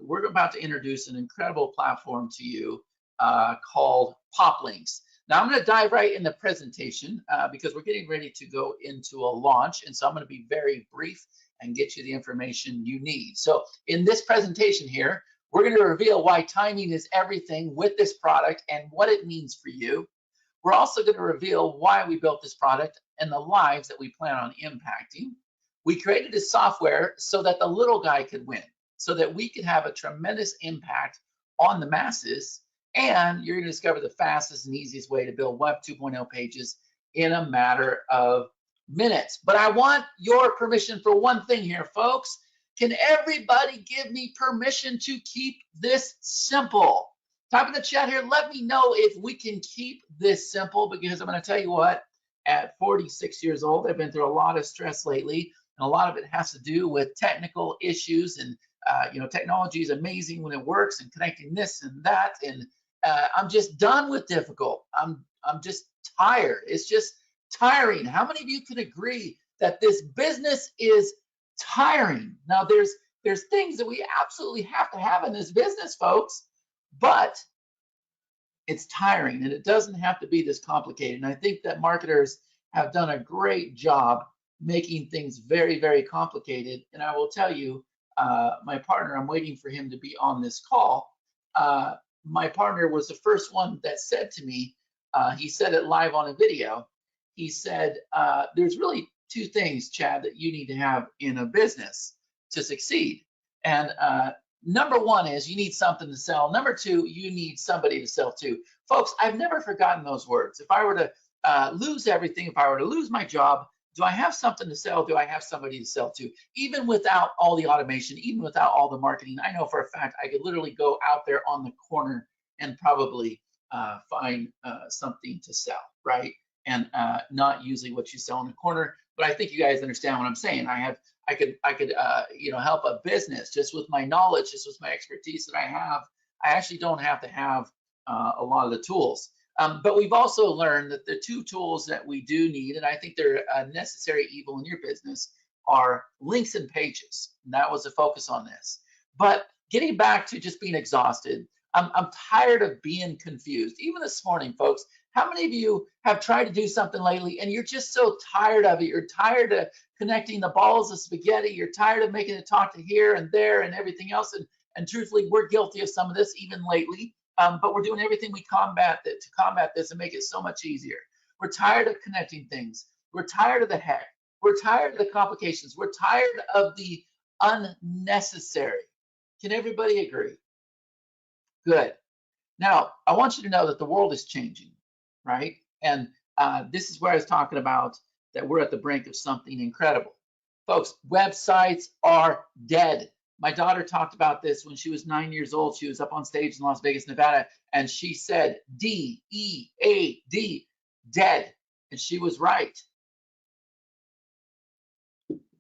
we're about to introduce an incredible platform to you called Pop Links. Now I'm going to dive right in the presentation because we're getting ready to go into a launch, and so I'm going to be very brief and get you the information you need. So in this presentation here, we're going to reveal why timing is everything with this product and what it means for you. We're also going to reveal why we built this product and the lives that we plan on impacting. We created this software so that the little guy could win, so that we could have a tremendous impact on the masses. And you're going to discover the fastest and easiest way to build Web 2.0 pages in a matter of minutes. But I want your permission for one thing here, folks. Can everybody give me permission to keep this simple? Type in the chat here. Let me know if we can keep this simple, because I'm going to tell you what, at 46 years old, I've been through a lot of stress lately, and a lot of it has to do with technical issues. And technology is amazing when it works, and connecting this and that. And I'm just done with difficult. I'm just tired. It's just tiring. How many of you can agree that this business is tiring? Now, there's things that we absolutely have to have in this business, folks, but it's tiring, and it doesn't have to be this complicated. And I think that marketers have done a great job making things very, very complicated. And I will tell you, my partner, I'm waiting for him to be on this call. My partner was the first one that said to me, he said it live on a video. He said, there's really two things, Chad, that you need to have in a business to succeed. And number one is you need something to sell. Number two, you need somebody to sell to. Folks, I've never forgotten those words. If I were to lose everything, if I were to lose my job, do I have something to sell? Do I have somebody to sell to? Even without all the automation, even without all the marketing, I know for a fact I could literally go out there on the corner and probably find something to sell, right? And not usually what you sell in the corner, but I think you guys understand what I'm saying. I could help a business just with my knowledge, just with my expertise that I have. I actually don't have to have a lot of the tools. But we've also learned that the two tools that we do need, and I think they're a necessary evil in your business, are links and pages. And that was the focus on this. But getting back to just being exhausted, I'm tired of being confused. Even this morning, folks, how many of you have tried to do something lately and you're just so tired of it? You're tired of connecting the balls of spaghetti. You're tired of making it talk to here and there and everything else. And truthfully, we're guilty of some of this even lately. But we're doing everything to combat this and make it so much easier. We're tired of connecting things. We're tired of the heck. We're tired of the complications. We're tired of the unnecessary. Can everybody agree? Good. Now, I want you to know that the world is changing, right? And this is where I was talking about that we're at the brink of something incredible. Folks, websites are dead. My daughter talked about this when she was 9 years old. She was up on stage in Las Vegas, Nevada, and she said D-E-A-D, dead. And she was right.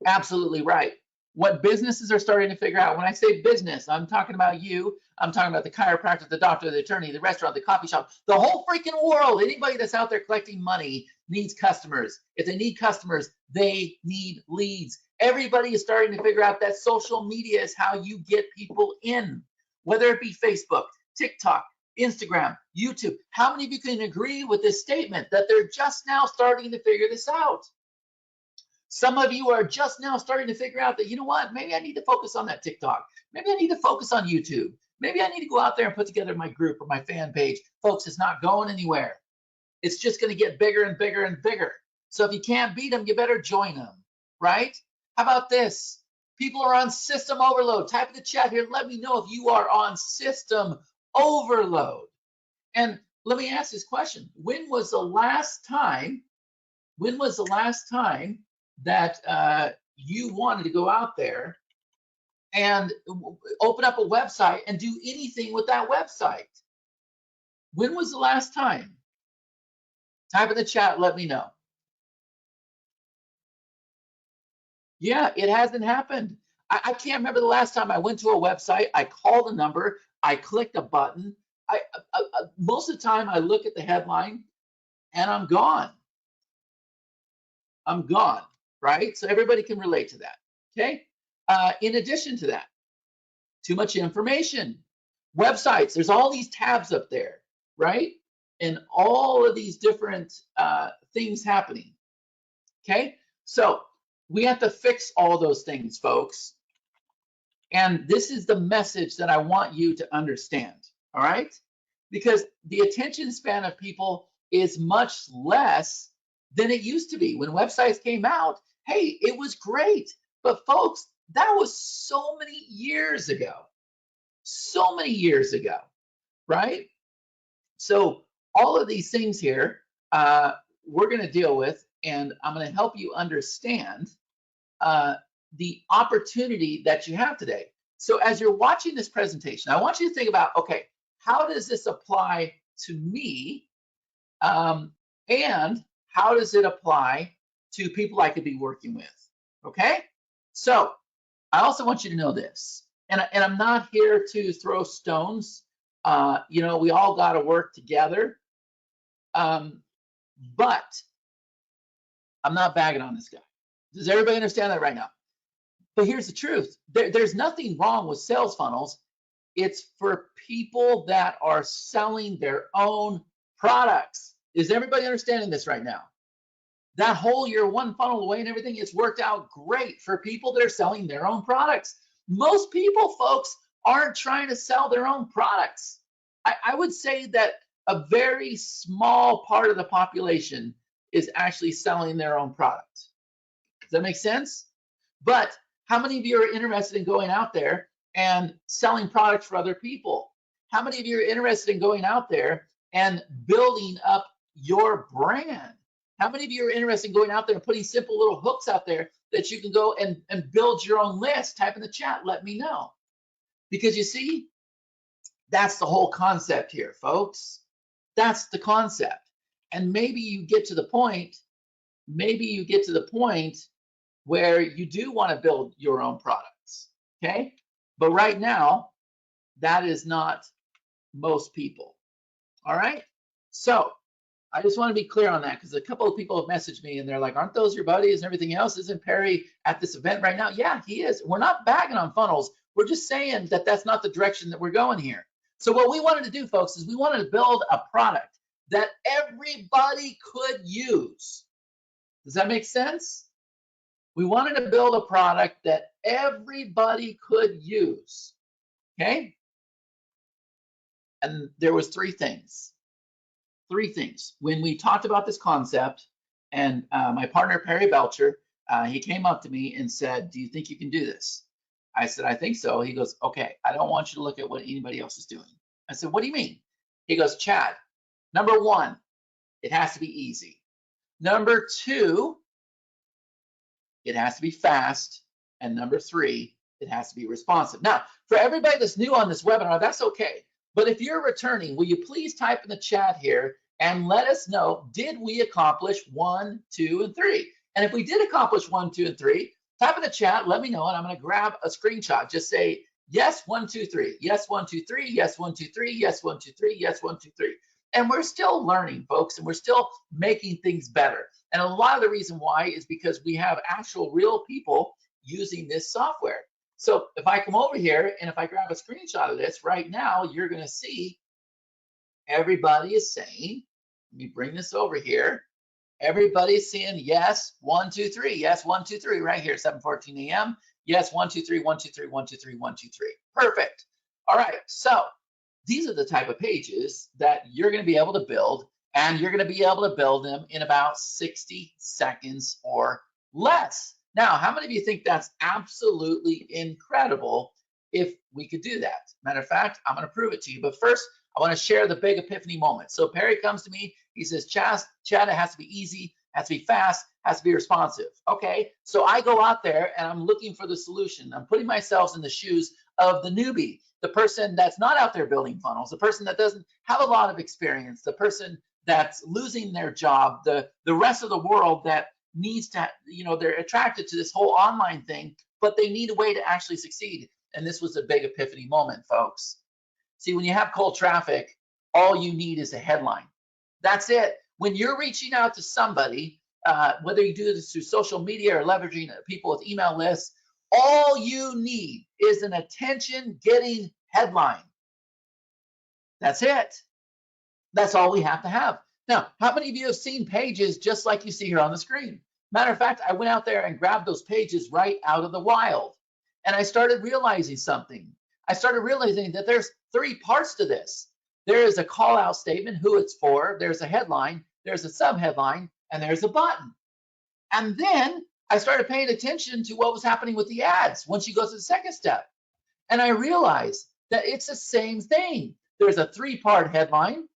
Absolutely right. What businesses are starting to figure out, when I say business, I'm talking about you, I'm talking about the chiropractor, the doctor, the attorney, the restaurant, the coffee shop, the whole freaking world. Anybody that's out there collecting money needs customers. If they need customers, they need leads. Everybody is starting to figure out that social media is how you get people in, whether it be Facebook, TikTok, Instagram, YouTube. How many of you can agree with this statement that they're just now starting to figure this out? Some of you are just now starting to figure out that, you know what, maybe I need to focus on that TikTok. Maybe I need to focus on YouTube. Maybe I need to go out there and put together my group or my fan page. Folks, it's not going anywhere. It's just going to get bigger and bigger and bigger. So if you can't beat them, you better join them, right? How about this? People are on system overload. Type in the chat here. Let me know if you are on system overload. And let me ask this question. When was the last time that you wanted to go out there and open up a website and do anything with that website? When was the last time? Type in the chat, let me know. Yeah, it hasn't happened. I can't remember the last time I went to a website, I called a number, I clicked a button. Most of the time I look at the headline and I'm gone. I'm gone, right? So everybody can relate to that, okay? In addition to that, Too much information. Websites, there's all these tabs up there, right? And all of these different things happening, okay? So we have to fix all those things, folks. And this is the message that I want you to understand, all right? Because the attention span of people is much less than it used to be. When websites came out, hey, it was great. But folks, that was so many years ago. So many years ago, right? So all of these things here, we're going to deal with, and I'm going to help you understand the opportunity that you have today. So as you're watching this presentation, I want you to think about, okay, how does this apply to me? And how does it apply to people I could be working with? Okay, so I also want you to know this, and I'm not here to throw stones. You know, we all got to work together, but I'm not bagging on this guy. Does everybody understand that right now? But here's the truth. There's nothing wrong with sales funnels. It's for people that are selling their own products. Is everybody understanding this right now? That whole year one funnel away and everything, it's worked out great for people that are selling their own products. Most people, folks, aren't trying to sell their own products. I would say that a very small part of the population is actually selling their own product. Does that make sense? But how many of you are interested in going out there and selling products for other people? How many of you are interested in going out there and building up your brand? How many of you are interested in going out there and putting simple little hooks out there that you can go and build your own list? Type in the chat, let me know. Because you see, that's the whole concept here, folks. That's the concept. And maybe you get to the point, where you do want to build your own products, okay? But right now, that is not most people, all right? So I just want to be clear on that, because a couple of people have messaged me and they're like, aren't those your buddies and everything else? Isn't Perry at this event right now? Yeah, he is. We're not bagging on funnels. We're just saying that that's not the direction that we're going here. So what we wanted to do, folks, is we wanted to build a product that everybody could use. Does that make sense? We wanted to build a product that everybody could use, okay? And there was three things. When we talked about this concept, and my partner, Perry Belcher, he came up to me and said, do you think you can do this? I said, I think so. He goes, okay, I don't want you to look at what anybody else is doing. I said, what do you mean? He goes, Chad, number one, it has to be easy. Number two, it has to be fast. And number three, it has to be responsive. Now, for everybody that's new on this webinar, that's okay. But if you're returning, will you please type in the chat here and let us know, did we accomplish 1, 2, and 3? And if we did accomplish 1, 2, and 3, type in the chat, let me know, and I'm going to grab a screenshot. Just say, yes, 1, 2, 3. Yes, 1, 2, 3. Yes, 1, 2, 3. Yes, 1, 2, 3. Yes, 1, 2, 3. And we're still learning, folks, and we're still making things better. And a lot of the reason why is because we have actual real people using this software. So if I come over here and if I grab a screenshot of this right now, you're going to see everybody is saying, let me bring this over here. Everybody's saying yes, 1, 2, 3. Yes, 1, 2, 3 right here, 7:14 a.m. Yes, 1, 2, 3, 1, 2, 3, 1, 2, 3, 1, 2, 3. Perfect. All right. So these are the type of pages that you're going to be able to build, and you're going to be able to build them in about 60 seconds or less. Now, how many of you think that's absolutely incredible if we could do that? Matter of fact, I'm going to prove it to you. But first, I want to share the big epiphany moment. So Perry comes to me. He says, Chad, it has to be easy, has to be fast, has to be responsive. Okay, so I go out there and I'm looking for the solution. I'm putting myself in the shoes of the newbie, the person that's not out there building funnels, the person that doesn't have a lot of experience, the person that's losing their job, the rest of the world that needs to, they're attracted to this whole online thing, but they need a way to actually succeed. And this was a big epiphany moment, folks. See, when you have cold traffic, all you need is a headline. That's it. When you're reaching out to somebody, whether you do this through social media or leveraging people with email lists, All you need is an attention-getting headline. That's it. That's all we have to have. Now, how many of you have seen pages just like you see here on the screen? Matter of fact, I went out there and grabbed those pages right out of the wild. And I started realizing something. I started realizing that there's 3 parts to this. There is a call out statement, who it's for, there's a headline, there's a subheadline, and there's a button. And then I started paying attention to what was happening with the ads once you go to the second step. And I realized that it's the same thing. There's a 3-part headline,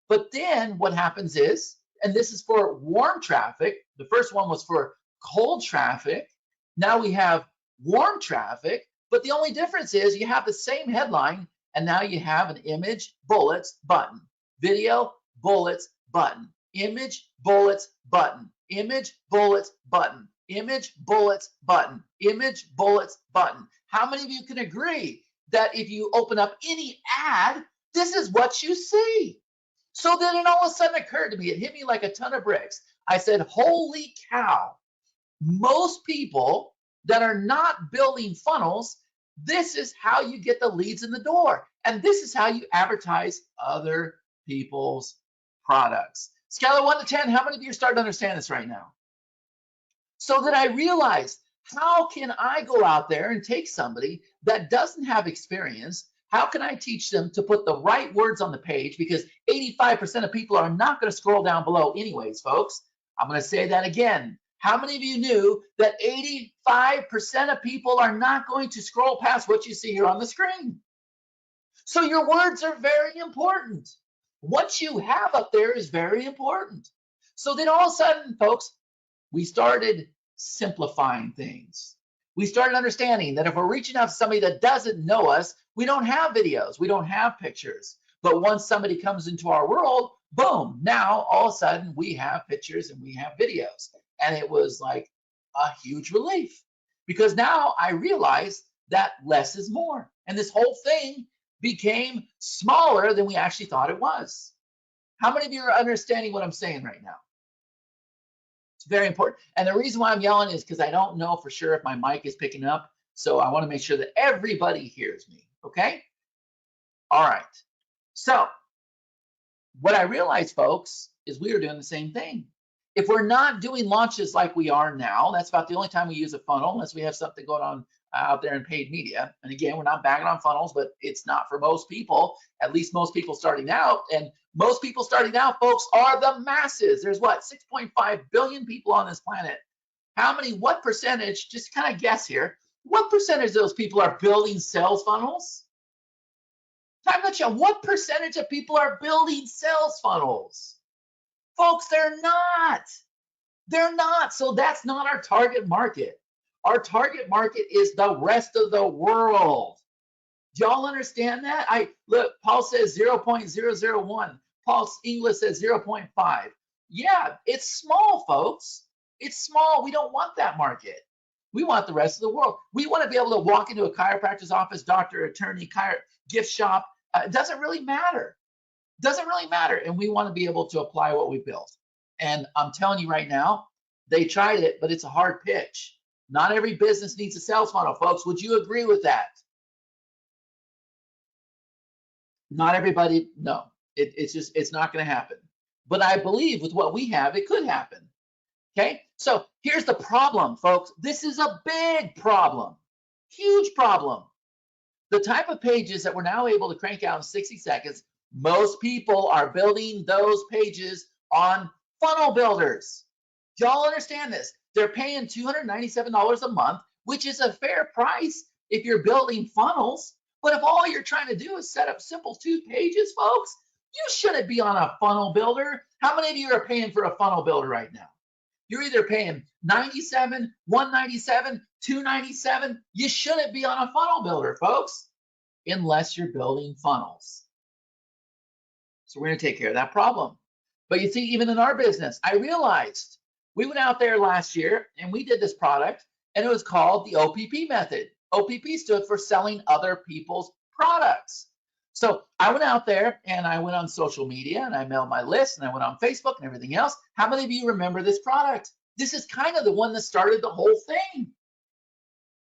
but then what happens is, and this is for warm traffic, the first one was for cold traffic. Now we have warm traffic, but the only difference is you have the same headline, and now you have an image, bullets, button, video, bullets, button, image, bullets, button, image, bullets, button, image, bullets, button, image, bullets, button. How many of you can agree that if you open up any ad, this is what you see? So then it all of a sudden occurred to me, it hit me like a ton of bricks. I said, holy cow, most people that are not building funnels, this is how you get the leads in the door. And this is how you advertise other people's products. Scale of 1 to 10, how many of you are starting to understand this right now? So that I realized, how can I go out there and take somebody that doesn't have experience? How can I teach them to put the right words on the page? Because 85% of people are not going to scroll down below anyways, folks. I'm going to say that again. How many of you knew that 85% of people are not going to scroll past what you see here on the screen? So your words are very important. What you have up there is very important. So then all of a sudden, folks, we started simplifying things. We started understanding that if we're reaching out to somebody that doesn't know us, we don't have videos, we don't have pictures. But once somebody comes into our world, boom, now all of a sudden we have pictures and we have videos. And it was like a huge relief, because now I realized that less is more. And this whole thing became smaller than we actually thought it was. How many of you are understanding what I'm saying right now? It's very important. And the reason why I'm yelling is because I don't know for sure if my mic is picking up. So I want to make sure that everybody hears me. Okay? All right. So what I realized, folks, is we are doing the same thing. If we're not doing launches like we are now, that's about the only time we use a funnel, unless we have something going on out there in paid media. And again, we're not bagging on funnels, but it's not for most people, at least most people starting out. And most people starting out, folks, are the masses. There's what, 6.5 billion people on this planet. What percentage, just kind of guess here, what percentage of those people are building sales funnels? I'm not sure. What percentage of people are building sales funnels? Folks, they're not. They're not. So that's not our target market. Our target market is the rest of the world. Do y'all understand that? Look, Paul says 0.001. Paul English says 0.5. Yeah, it's small, folks. It's small. We don't want that market. We want the rest of the world. We want to be able to walk into a chiropractor's office, doctor, attorney, gift shop. It doesn't really matter. Doesn't really matter. And we want to be able to apply what we built. And I'm telling you right now, they tried it, but it's a hard pitch. Not every business needs a sales funnel, folks. Would you agree with that? Not everybody, no. It's not going to happen. But I believe with what we have, it could happen. Okay? So here's the problem, folks. This is a big problem. Huge problem. The type of pages that we're now able to crank out in 60 seconds, most people are building those pages on funnel builders. Do y'all understand this? They're paying $297 a month, which is a fair price if you're building funnels. But if all you're trying to do is set up simple 2 pages, folks, you shouldn't be on a funnel builder. How many of you are paying for a funnel builder right now? You're either paying $97, $197, $297. You shouldn't be on a funnel builder, folks, unless you're building funnels. So we're going to take care of that problem. But you see, even in our business, I realized we went out there last year and we did this product, and it was called the OPP method. OPP stood for selling other people's products. So I went out there and I went on social media and I mailed my list and I went on Facebook and everything else. How many of you remember this product? This is kind of the one that started the whole thing.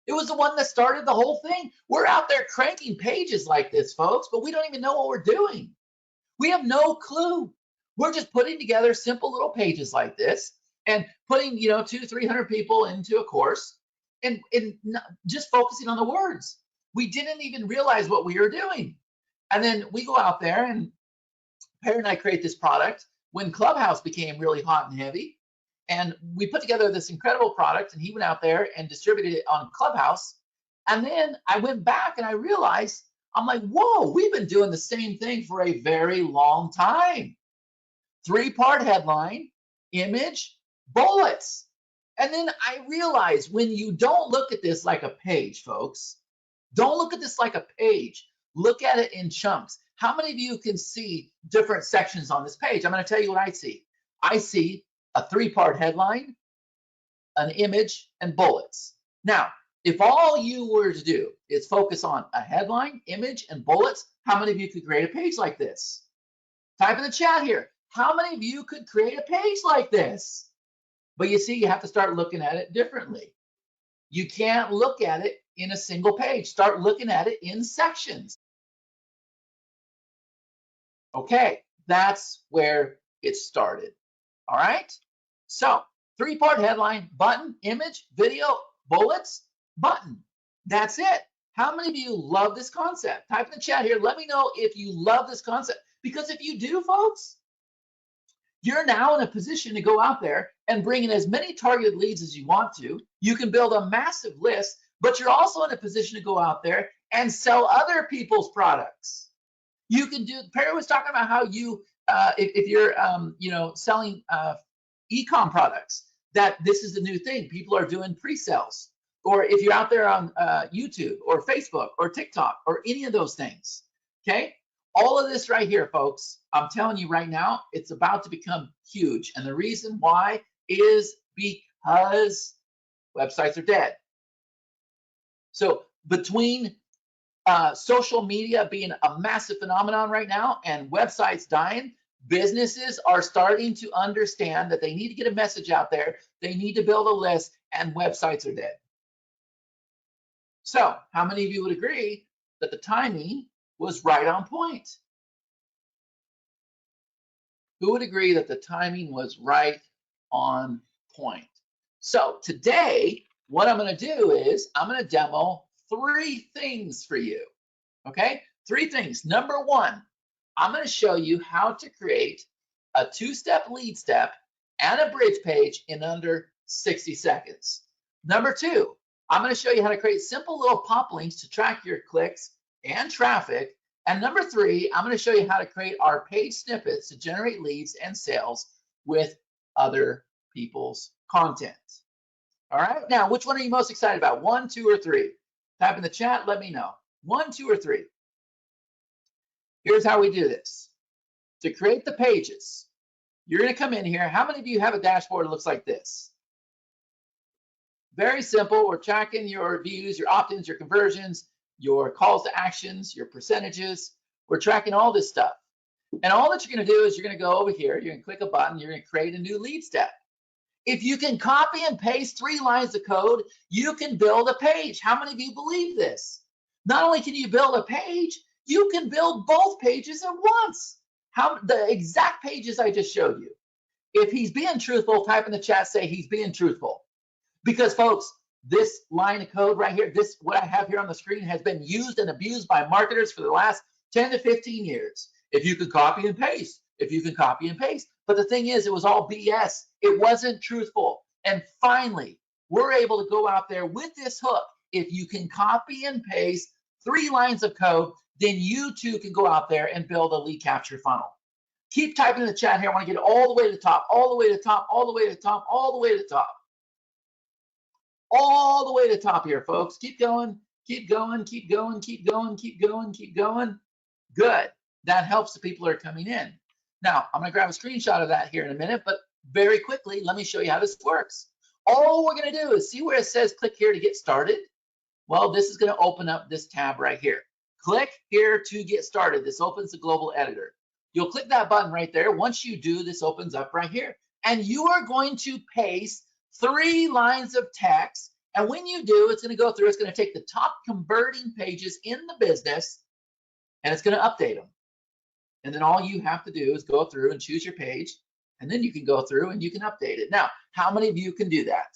It was the one that started the whole thing. We're out there cranking pages like this, folks, but we don't even know what we're doing. We have no clue. We're just putting together simple little pages like this and putting, 200-300 people into a course and just focusing on the words. We didn't even realize what we were doing. And then we go out there and Perry and I create this product when Clubhouse became really hot and heavy. And we put together this incredible product, and he went out there and distributed it on Clubhouse. And then I went back and I realized, I'm like, whoa, we've been doing the same thing for a very long time. 3-part headline, image, bullets. And then I realized when you don't look at this like a page, folks, don't look at this like a page. Look at it in chunks. How many of you can see different sections on this page? I'm going to tell you what I see. I see a 3-part headline, an image, and bullets. Now, if all you were to do is focus on a headline, image, and bullets, how many of you could create a page like this? Type in the chat here. How many of you could create a page like this? But you see, you have to start looking at it differently. You can't look at it in a single page. Start looking at it in sections. Okay, that's where it started. All right? So 3-part headline, button, image, video, bullets, button. That's it. How many of you love this concept? Type in the chat here. Let me know if you love this concept. Because if you do, folks, you're now in a position to go out there and bring in as many targeted leads as you want to. You can build a massive list, but you're also in a position to go out there and sell other people's products. You can do, Perry was talking about how you, if you're, selling e-com products, that this is the new thing. People are doing pre-sales. Or if you're out there on YouTube or Facebook or TikTok or any of those things, okay? All of this right here, folks, I'm telling you right now, it's about to become huge. And the reason why is because websites are dead. So between social media being a massive phenomenon right now and websites dying, businesses are starting to understand that they need to get a message out there. They need to build a list, and websites are dead. So how many of you would agree that the timing was right on point? Who would agree that the timing was right on point? So today, what I'm going to do is I'm going to demo 3 things for you. Okay, 3 things. Number 1, I'm going to show you how to create a 2-step lead step and a bridge page in under 60 seconds. Number 2, I'm going to show you how to create simple little pop links to track your clicks and traffic. And number 3, I'm going to show you how to create our page snippets to generate leads and sales with other people's content. All right, now which one are you most excited about? 1, 2, or 3? Type in the chat, let me know. 1, 2, or 3? Here's how we do this. To create the pages, you're going to come in here. How many of you have a dashboard that looks like this? Very simple. We're tracking your views, your opt-ins, your conversions, your calls to actions, your percentages. We're tracking all this stuff. And all that you're going to do is you're going to go over here. You're going to click a button. You're going to create a new lead step. If you can copy and paste 3 lines of code, you can build a page. How many of you believe this? Not only can you build a page, you can build both pages at once. The exact pages I just showed you. If he's being truthful, type in the chat, say he's being truthful. Because folks, this line of code right here, this what I have here on the screen has been used and abused by marketers for the last 10 to 15 years. If you could copy and paste, if you can copy and paste. But the thing is, it was all BS. It wasn't truthful. And finally, we're able to go out there with this hook. If you can copy and paste 3 lines of code, then you too can go out there and build a lead capture funnel. Keep typing in the chat here. I want to get all the way to the top, all the way to the top, all the way to the top, all the way to the top. All the way to the top here, folks. Keep going, keep going, keep going, keep going, keep going, keep going. Good. That helps the people that are coming in. Now, I'm going to grab a screenshot of that here in a minute, but very quickly, let me show you how this works. All we're going to do is see where it says click here to get started. Well, this is going to open up this tab right here. Click here to get started. This opens the global editor. You'll click that button right there. Once you do, this opens up right here. And you are going to paste 3 lines of text And when you do, it's going to go through, it's going to take the top converting pages in the business and it's going to update them. And then all you have to do is go through and choose your page, and then you can go through and you can update it. Now, how many of you can do that?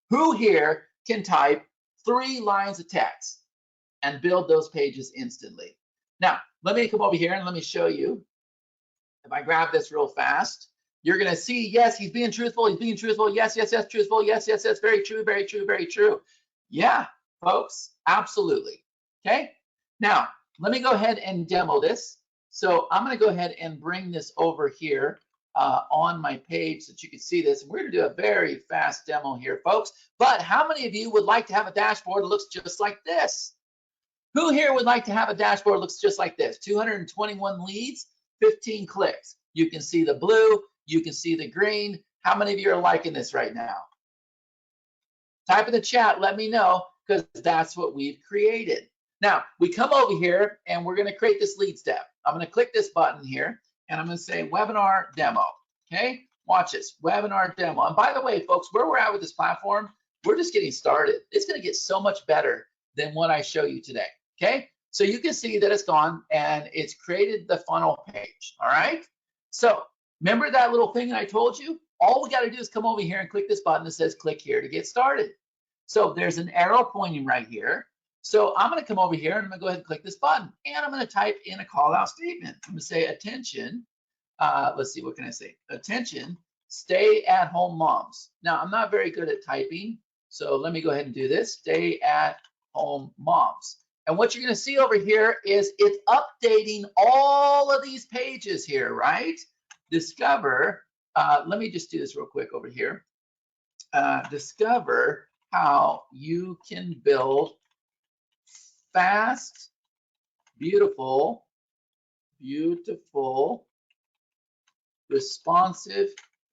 Who here can type 3 lines of text and build those pages instantly? Now, let me come over here and let me show you. If I grab this real fast, you're going to see, yes, he's being truthful. He's being truthful. Yes, yes, yes, truthful. Yes, yes, yes, very true, very true, very true. Yeah, folks, absolutely. Okay. Now, let me go ahead and demo this. So I'm going to go ahead and bring this over here on my page so that you can see this. And we're going to do a very fast demo here, folks. But how many of you would like to have a dashboard that looks just like this? Who here would like to have a dashboard that looks just like this? 221 leads, 15 clicks. You can see the blue, you can see the green. How many of you are liking this right now? Type in the chat, let me know, because that's what we've created. Now, we come over here and we're going to create this lead step. I'm going to click this button here and I'm going to say webinar demo. Okay, watch this, webinar demo. And by the way, folks, where we're at with this platform, we're just getting started. It's going to get so much better than what I show you today. Okay, so you can see that it's gone and it's created the funnel page. All right, so remember that little thing that I told you? All we got to do is come over here and click this button that says click here to get started. So there's an arrow pointing right here. So I'm going to come over here and I'm going to go ahead and click this button and I'm going to type in a call out statement. I'm going to say attention. Let's see, what can I say? Attention, stay at home moms. Now, I'm not very good at typing, so let me go ahead and do this. Stay at home moms. And what you're going to see over here is it's updating all of these pages here, right? Discover, let me just do this real quick over here. Discover how you can build fast, beautiful, responsive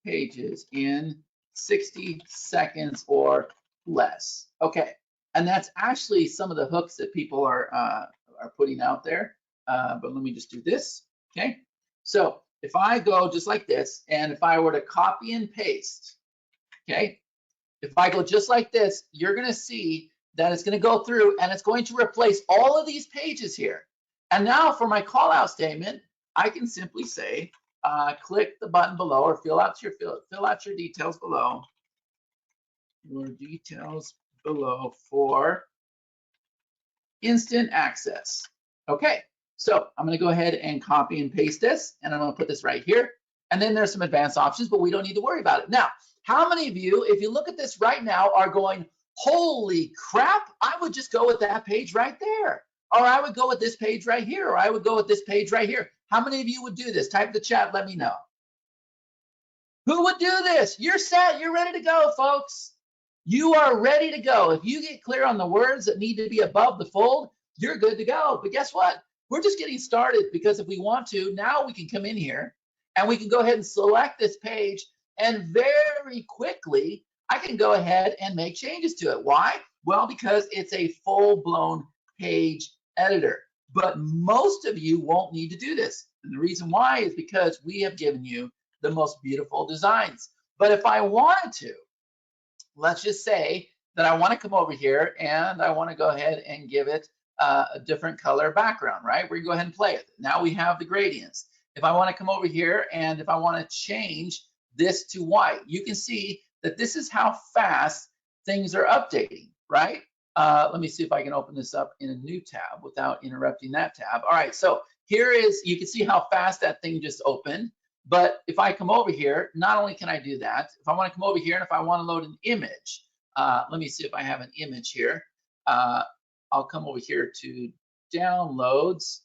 pages in 60 seconds or less. Okay, and that's actually some of the hooks that people are putting out there. But let me just do this. Okay, so if I go just like this, and if I were to copy and paste, okay, if I go just like this, you're going to see that it's going to go through and it's going to replace all of these pages here. And now for my call out statement, I can simply say, click the button below or fill out your details below. Your details below for instant access. Okay, so I'm going to go ahead and copy and paste this, and I'm going to put this right here. And then there's some advanced options, but we don't need to worry about it. Now, how many of you, if you look at this right now, are going, holy crap, I would just go with that page right there. Or I would go with this page right here, or I would go with this page right here. How many of you would do this? Type in the chat, let me know. Who would do this? You're set, you're ready to go, folks. You are ready to go. If you get clear on the words that need to be above the fold, you're good to go. But guess what? We're just getting started, because if we want to, now we can come in here and we can go ahead and select this page, and very quickly, I can go ahead and make changes to it. Why? Well, because it's a full-blown page editor. But most of you won't need to do this. And the reason why is because we have given you the most beautiful designs. But if I wanted to, let's just say that I want to come over here and I want to go ahead and give it a different color background, right? We're going to go ahead and play it. Now we have the gradients. If I want to come over here and if I want to change this to white, you can see that this is how fast things are updating, right? Let me see if I can open this up in a new tab without interrupting that tab. All right, so here is, you can see how fast that thing just opened. But if I come over here, not only can I do that, if I want to come over here and if I want to load an image, let me see if I have an image here. I'll come over here to downloads.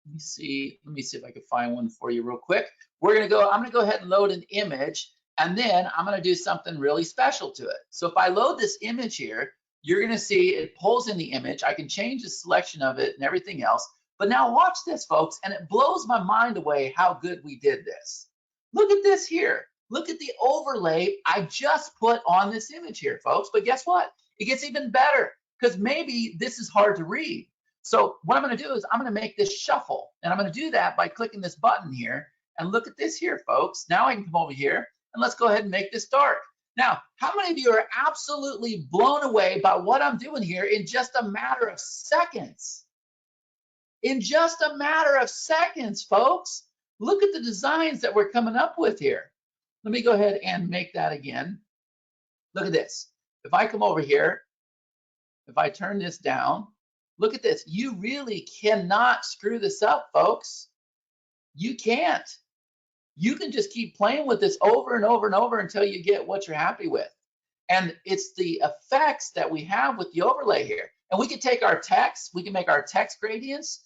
Let me see if I can find one for you real quick. I'm gonna go ahead and load an image, and then I'm gonna do something really special to it. So if I load this image here, you're gonna see it pulls in the image. I can change the selection of it and everything else. But now watch this, folks, and it blows my mind away how good we did this. Look at this here. Look at the overlay I just put on this image here, folks. But guess what? It gets even better, because maybe this is hard to read. So what I'm going to do is I'm going to make this shuffle, and I'm going to do that by clicking this button here. And look at this here, folks. Now I can come over here and let's go ahead and make this dark. Now, how many of you are absolutely blown away by what I'm doing here in just a matter of seconds? In just a matter of seconds, folks. Look at the designs that we're coming up with here. Let me go ahead and make that again. Look at this. If I come over here, if I turn this down, look at this. You really cannot screw this up, folks. You can't. You can just keep playing with this over and over and over until you get what you're happy with. And it's the effects that we have with the overlay here. And we can take our text, we can make our text gradients,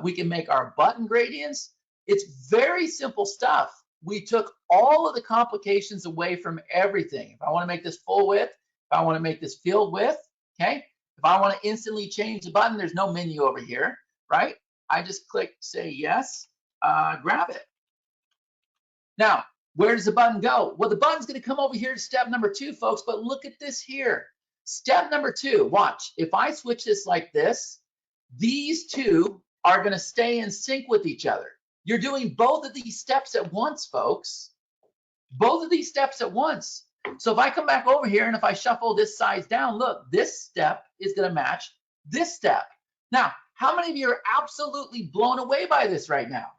we can make our button gradients. It's very simple stuff. We took all of the complications away from everything. If I want to make this full width, if I want to make this field width, okay? If I want to instantly change the button, there's no menu over here, right? I just click say yes, grab it. Now, where does the button go? Well, the button's going to come over here to step number 2, folks, but look at this here. Step number 2, watch. If I switch this like this, these two are going to stay in sync with each other. You're doing both of these steps at once, folks. Both of these steps at once. So if I come back over here and if I shuffle this size down, look, this step is going to match this step. Now, how many of you are absolutely blown away by this right now?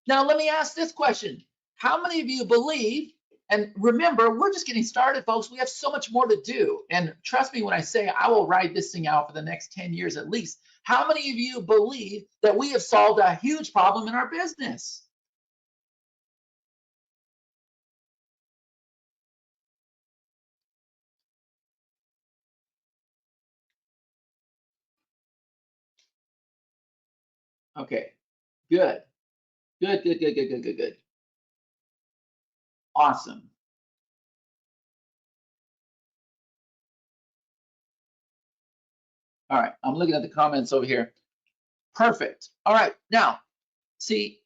Now, let me ask this question. How many of you believe, and remember, we're just getting started, folks. We have so much more to do. And trust me when I say I will ride this thing out for the next 10 years at least. How many of you believe that we have solved a huge problem in our business? Okay, good. Good, good, good, good, good, good, good. Awesome. All right, I'm looking at the comments over here. Perfect. All right, now, see,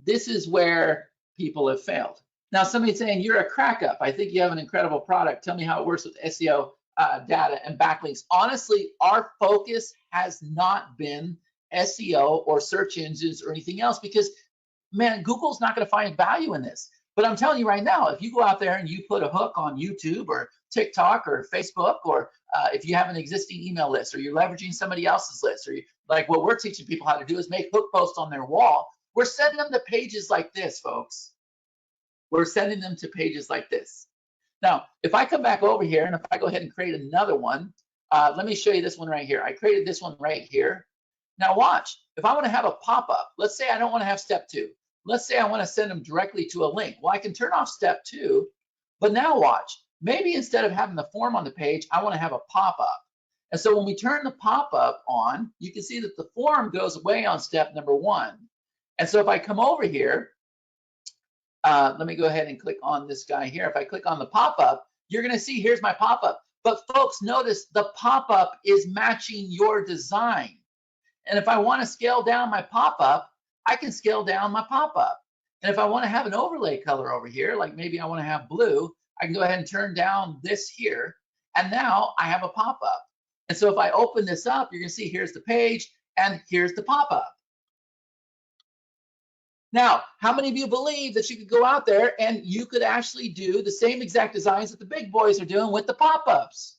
this is where people have failed. Now, somebody's saying, you're a crack up. I think you have an incredible product. Tell me how it works with SEO data and backlinks. Honestly, our focus has not been SEO or search engines or anything else because, man, Google's not going to find value in this. But I'm telling you right now, if you go out there and you put a hook on YouTube or TikTok or Facebook, or if you have an existing email list or you're leveraging somebody else's list, or like what we're teaching people how to do is make hook posts on their wall, we're sending them to pages like this, folks. We're sending them to pages like this. Now, if I come back over here and if I go ahead and create another one, let me show you this one right here. I created this one right here. Now watch, if I want to have a pop-up, let's say I don't want to have step 2. Let's say I want to send them directly to a link. Well, I can turn off step 2, but now watch. Maybe instead of having the form on the page, I want to have a pop-up. And so when we turn the pop-up on, you can see that the form goes away on step number 1. And so if I come over here, let me go ahead and click on this guy here. If I click on the pop-up, you're going to see here's my pop-up. But folks, notice the pop-up is matching your design. And if I want to scale down my pop-up, I can scale down my pop-up. And if I want to have an overlay color over here, like maybe I want to have blue, I can go ahead and turn down this here. And now I have a pop-up. And so if I open this up, you're going to see here's the page and here's the pop-up. Now, how many of you believe that you could go out there and you could actually do the same exact designs that the big boys are doing with the pop-ups?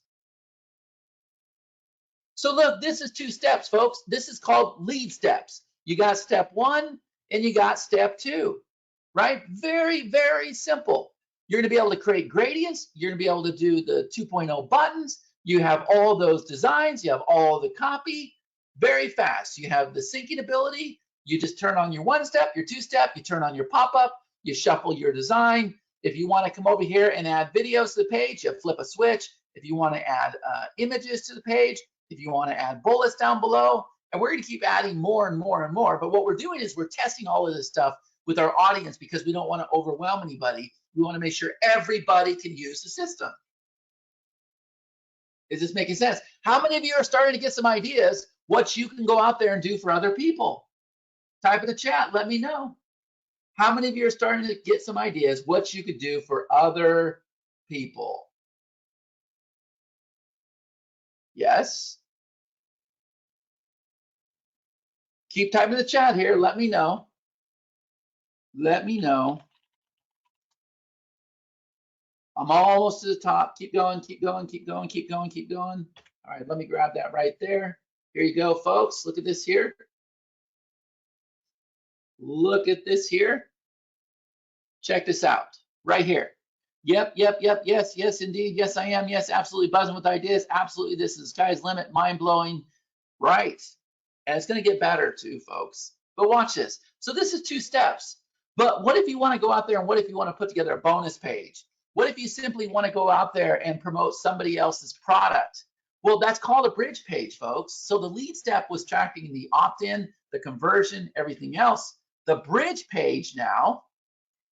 So look, this is 2 steps, folks. This is called lead steps. You got step 1 and you got step 2, right? Very, very simple. You're going to be able to create gradients. You're going to be able to do the 2.0 buttons. You have all those designs. You have all the copy. Very fast. You have the syncing ability. You just turn on your 1 step, your 2 step. You turn on your pop-up. You shuffle your design. If you want to come over here and add videos to the page, you flip a switch. If you want to add images to the page, if you want to add bullets down below, and we're going to keep adding more and more and more. But what we're doing is we're testing all of this stuff with our audience because we don't want to overwhelm anybody. We want to make sure everybody can use the system. Is this making sense? How many of you are starting to get some ideas what you can go out there and do for other people? Type in the chat, let me know. How many of you are starting to get some ideas what you could do for other people? Yes? Keep typing in the chat here. Let me know. Let me know. I'm almost to the top. Keep going, keep going, keep going, keep going, keep going. All right, let me grab that right there. Here you go, folks. Look at this here. Look at this here. Check this out right here. Yep, yep, yep, yes, yes, indeed. Yes, I am. Yes, absolutely buzzing with ideas. Absolutely, this is the sky's limit, mind blowing. Right. And it's going to get better too, folks. But watch this. So this is 2 steps. But what if you want to go out there and what if you want to put together a bonus page? What if you simply want to go out there and promote somebody else's product? Well, that's called a bridge page, folks. So the lead step was tracking the opt-in, the conversion, everything else. The bridge page now,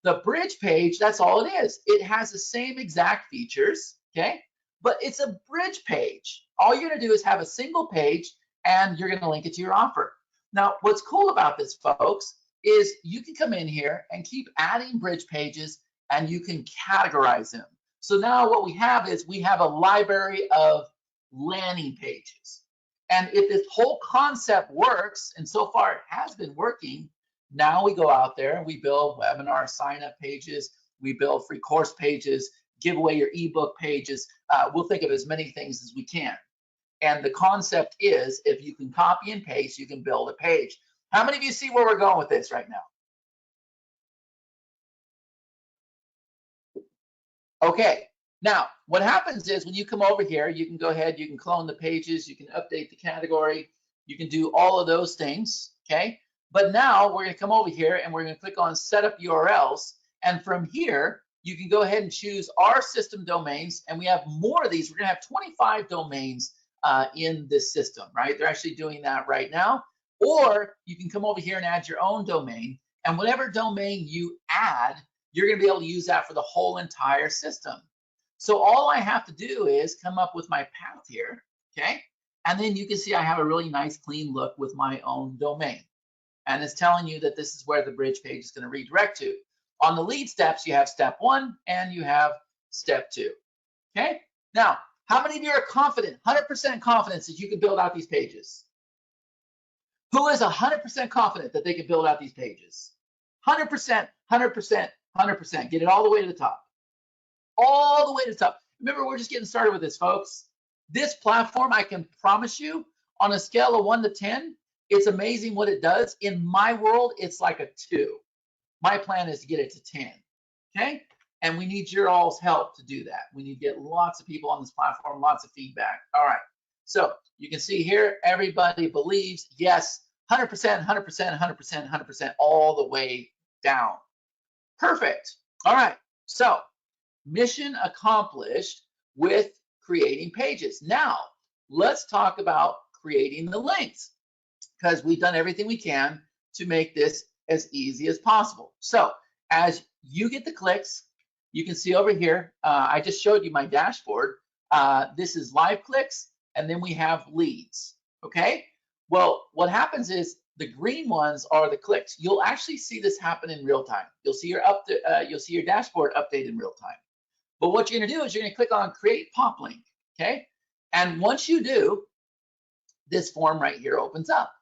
the bridge page, that's all it is. It has the same exact features, okay? But it's a bridge page. All you're gonna do is have a single page and you're gonna link it to your offer. Now, what's cool about this, folks, is you can come in here and keep adding bridge pages and you can categorize them. So now what we have is we have a library of landing pages. And if this whole concept works, and so far it has been working, now we go out there and we build webinar sign-up pages, we build free course pages, give away your ebook pages. We'll think of as many things as we can. And the concept is, if you can copy and paste, you can build a page. How many of you see where we're going with this right now? Okay, now what happens is when you come over here, you can go ahead, you can clone the pages, you can update the category, you can do all of those things, okay? But now we're gonna come over here and we're gonna click on setup URLs. And from here, you can go ahead and choose our system domains. And we have more of these. We're gonna have 25 domains in this system, right? They're actually doing that right now. Or you can come over here and add your own domain. And whatever domain you add, you're gonna be able to use that for the whole entire system. So all I have to do is come up with my path here, okay? And then you can see I have a really nice clean look with my own domain. And it's telling you that this is where the bridge page is going to redirect to. On the lead steps, you have step 1 and you have step 2. Okay? Now, how many of you are confident, 100% confidence that you can build out these pages? Who is 100% confident that they can build out these pages? 100%, 100%, 100%. Get it all the way to the top. All the way to the top. Remember, we're just getting started with this, folks. This platform, I can promise you, on a scale of 1 to 10, it's amazing what it does. In my world, it's like a 2. My plan is to get it to 10, okay? And we need your all's help to do that. We need to get lots of people on this platform, lots of feedback. All right, so you can see here, everybody believes, yes, 100%, 100%, 100%, 100%, all the way down. Perfect. All right, so mission accomplished with creating pages. Now, let's talk about creating the links, because we've done everything we can to make this as easy as possible. So as you get the clicks, you can see over here, I just showed you my dashboard. This is live clicks, and then we have leads, okay? Well, what happens is the green ones are the clicks. You'll actually see this happen in real time. You'll see your dashboard update in real time. But what you're gonna do is you're gonna click on create pop link, okay? And once you do, this form right here opens up.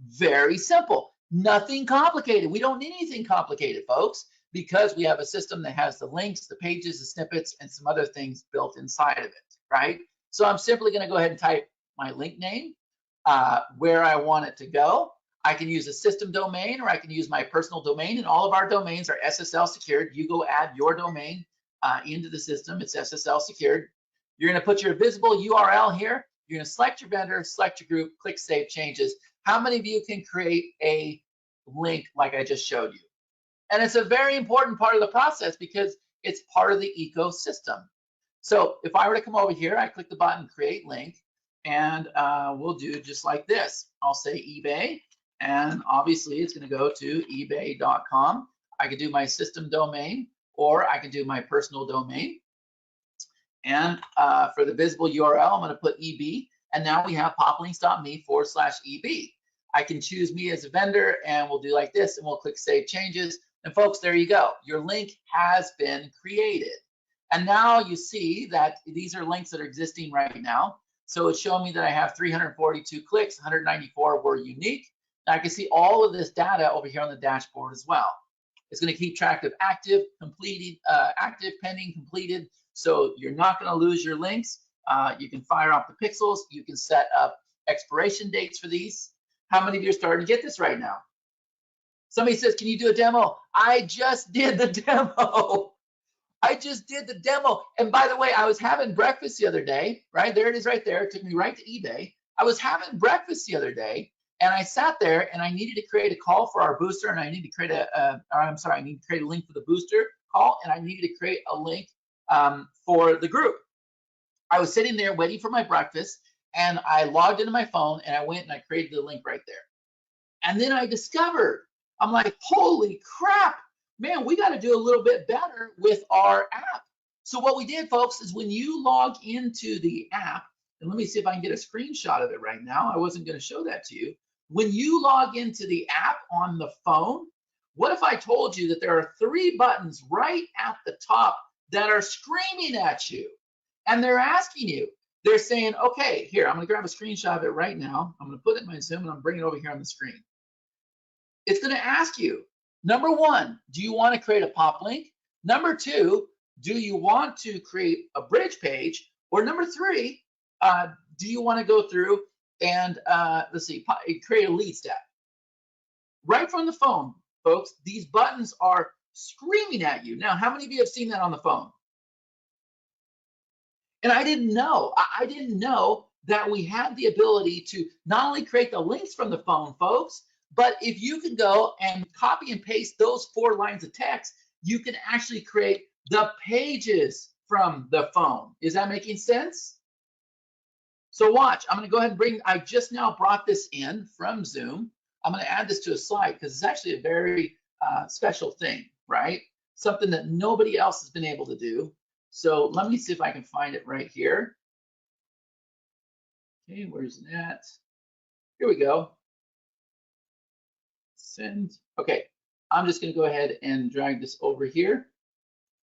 Very simple, nothing complicated. We don't need anything complicated, folks, because we have a system that has the links, the pages, the snippets, and some other things built inside of it, right? So I'm simply gonna go ahead and type my link name, where I want it to go. I can use a system domain or I can use my personal domain, and all of our domains are SSL secured. You go add your domain into the system, it's SSL secured. You're gonna put your visible URL here. You're gonna select your vendor, select your group, click Save Changes. How many of you can create a link like I just showed you? And it's a very important part of the process because it's part of the ecosystem. So if I were to come over here, I click the button Create Link, and we'll do just like this. I'll say eBay, and obviously it's gonna go to ebay.com. I could do my system domain, or I can do my personal domain. And for the visible URL, I'm gonna put EB, and now we have poplinks.me/EB. I can choose me as a vendor, and we'll do like this, and we'll click Save Changes. And folks, there you go. Your link has been created. And now you see that these are links that are existing right now. So it's showing me that I have 342 clicks, 194 were unique. And I can see all of this data over here on the dashboard as well. It's gonna keep track of active, completed, active, pending, completed. so you're not going to lose your links. You can fire off the pixels. You can set up expiration dates for these. How many of you are starting to get this right now? Somebody says, can you do a demo? I just did the demo. I just did the demo. And by the way, I was having breakfast the other day, right? There it is right there. It took me right to eBay. I was having breakfast the other day, and I sat there and I needed to create a call for our booster, and I need to create I need to create a link for the booster call, and I needed to create a link for the group. I was sitting there waiting for my breakfast, and I logged into my phone, and I went and I created the link right there. And then I discovered, I'm like, holy crap, man, we got to do a little bit better with our app. So what we did, folks, is when you log into the app, and let me see if I can get a screenshot of it right now. I wasn't going to show that to you. When you log into the app on the phone, what if I told you that there are 3 buttons right at the top that are screaming at you? And they're asking you, they're saying, okay, here, I'm going to grab a screenshot of it right now. I'm going to put it in my Zoom, and I'm bringing it over here on the screen. It's going to ask you, number 1, do you want to create a pop link? Number 2, do you want to create a bridge page? Or number 3, do you want to go through and, let's see, create a lead step? Right from the phone, folks, these buttons are screaming at you. Now, how many of you have seen that on the phone? And I didn't know. I didn't know that we had the ability to not only create the links from the phone, folks, but if you can go and copy and paste those 4 lines of text, you can actually create the pages from the phone. Is that making sense? So watch, I'm going to go ahead and I just now brought this in from Zoom. I'm going to add this to a slide because it's actually a very special thing, right? Something that nobody else has been able to do. So let me see if I can find it right here. Okay, where's that? Here we go. Send. Okay, I'm just going to go ahead and drag this over here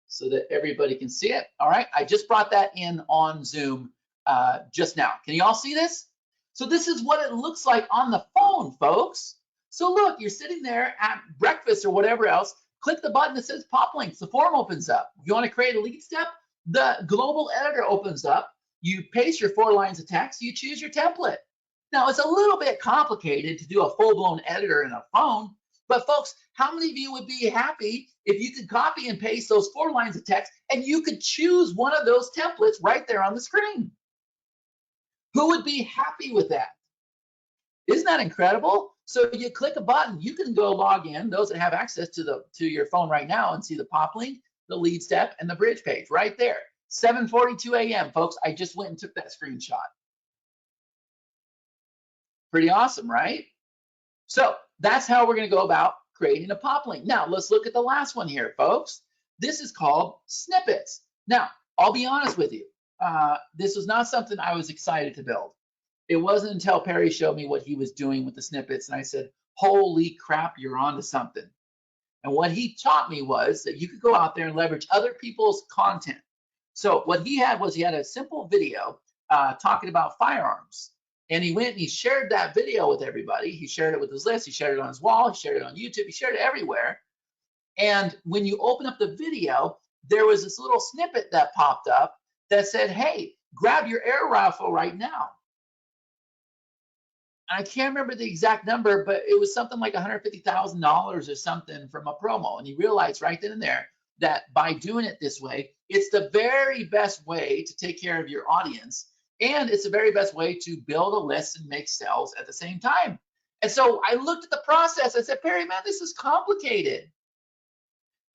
so that everybody can see it. All right, I just brought that in on Zoom just now. Can you all see this? So this is what it looks like on the phone, folks. So look, you're sitting there at breakfast or whatever else. Click the button that says pop links. The form opens up. If you want to create a lead step, the global editor opens up. You paste your 4 lines of text. You choose your template. Now, it's a little bit complicated to do a full-blown editor in a phone, but folks, how many of you would be happy if you could copy and paste those 4 lines of text and you could choose one of those templates right there on the screen? Who would be happy with that? Isn't that incredible? So you click a button, you can go log in, those that have access to your phone right now, and see the pop link, the lead step, and the bridge page right there. 7:42 a.m., folks. I just went and took that screenshot. Pretty awesome, right? So that's how we're going to go about creating a pop link. Now, let's look at the last one here, folks. This is called snippets. Now, I'll be honest with you. This was not something I was excited to build. It wasn't until Perry showed me what he was doing with the snippets, and I said, holy crap, you're onto something. And what he taught me was that you could go out there and leverage other people's content. So what he had was he had a simple video talking about firearms. And he went and he shared that video with everybody. He shared it with his list. He shared it on his wall. He shared it on YouTube. He shared it everywhere. And when you open up the video, there was this little snippet that popped up that said, hey, grab your air rifle right now. I can't remember the exact number, but it was something like $150,000 or something from a promo. And he realized right then and there that by doing it this way, it's the very best way to take care of your audience. And it's the very best way to build a list and make sales at the same time. And so I looked at the process. I said, Perry, man, this is complicated.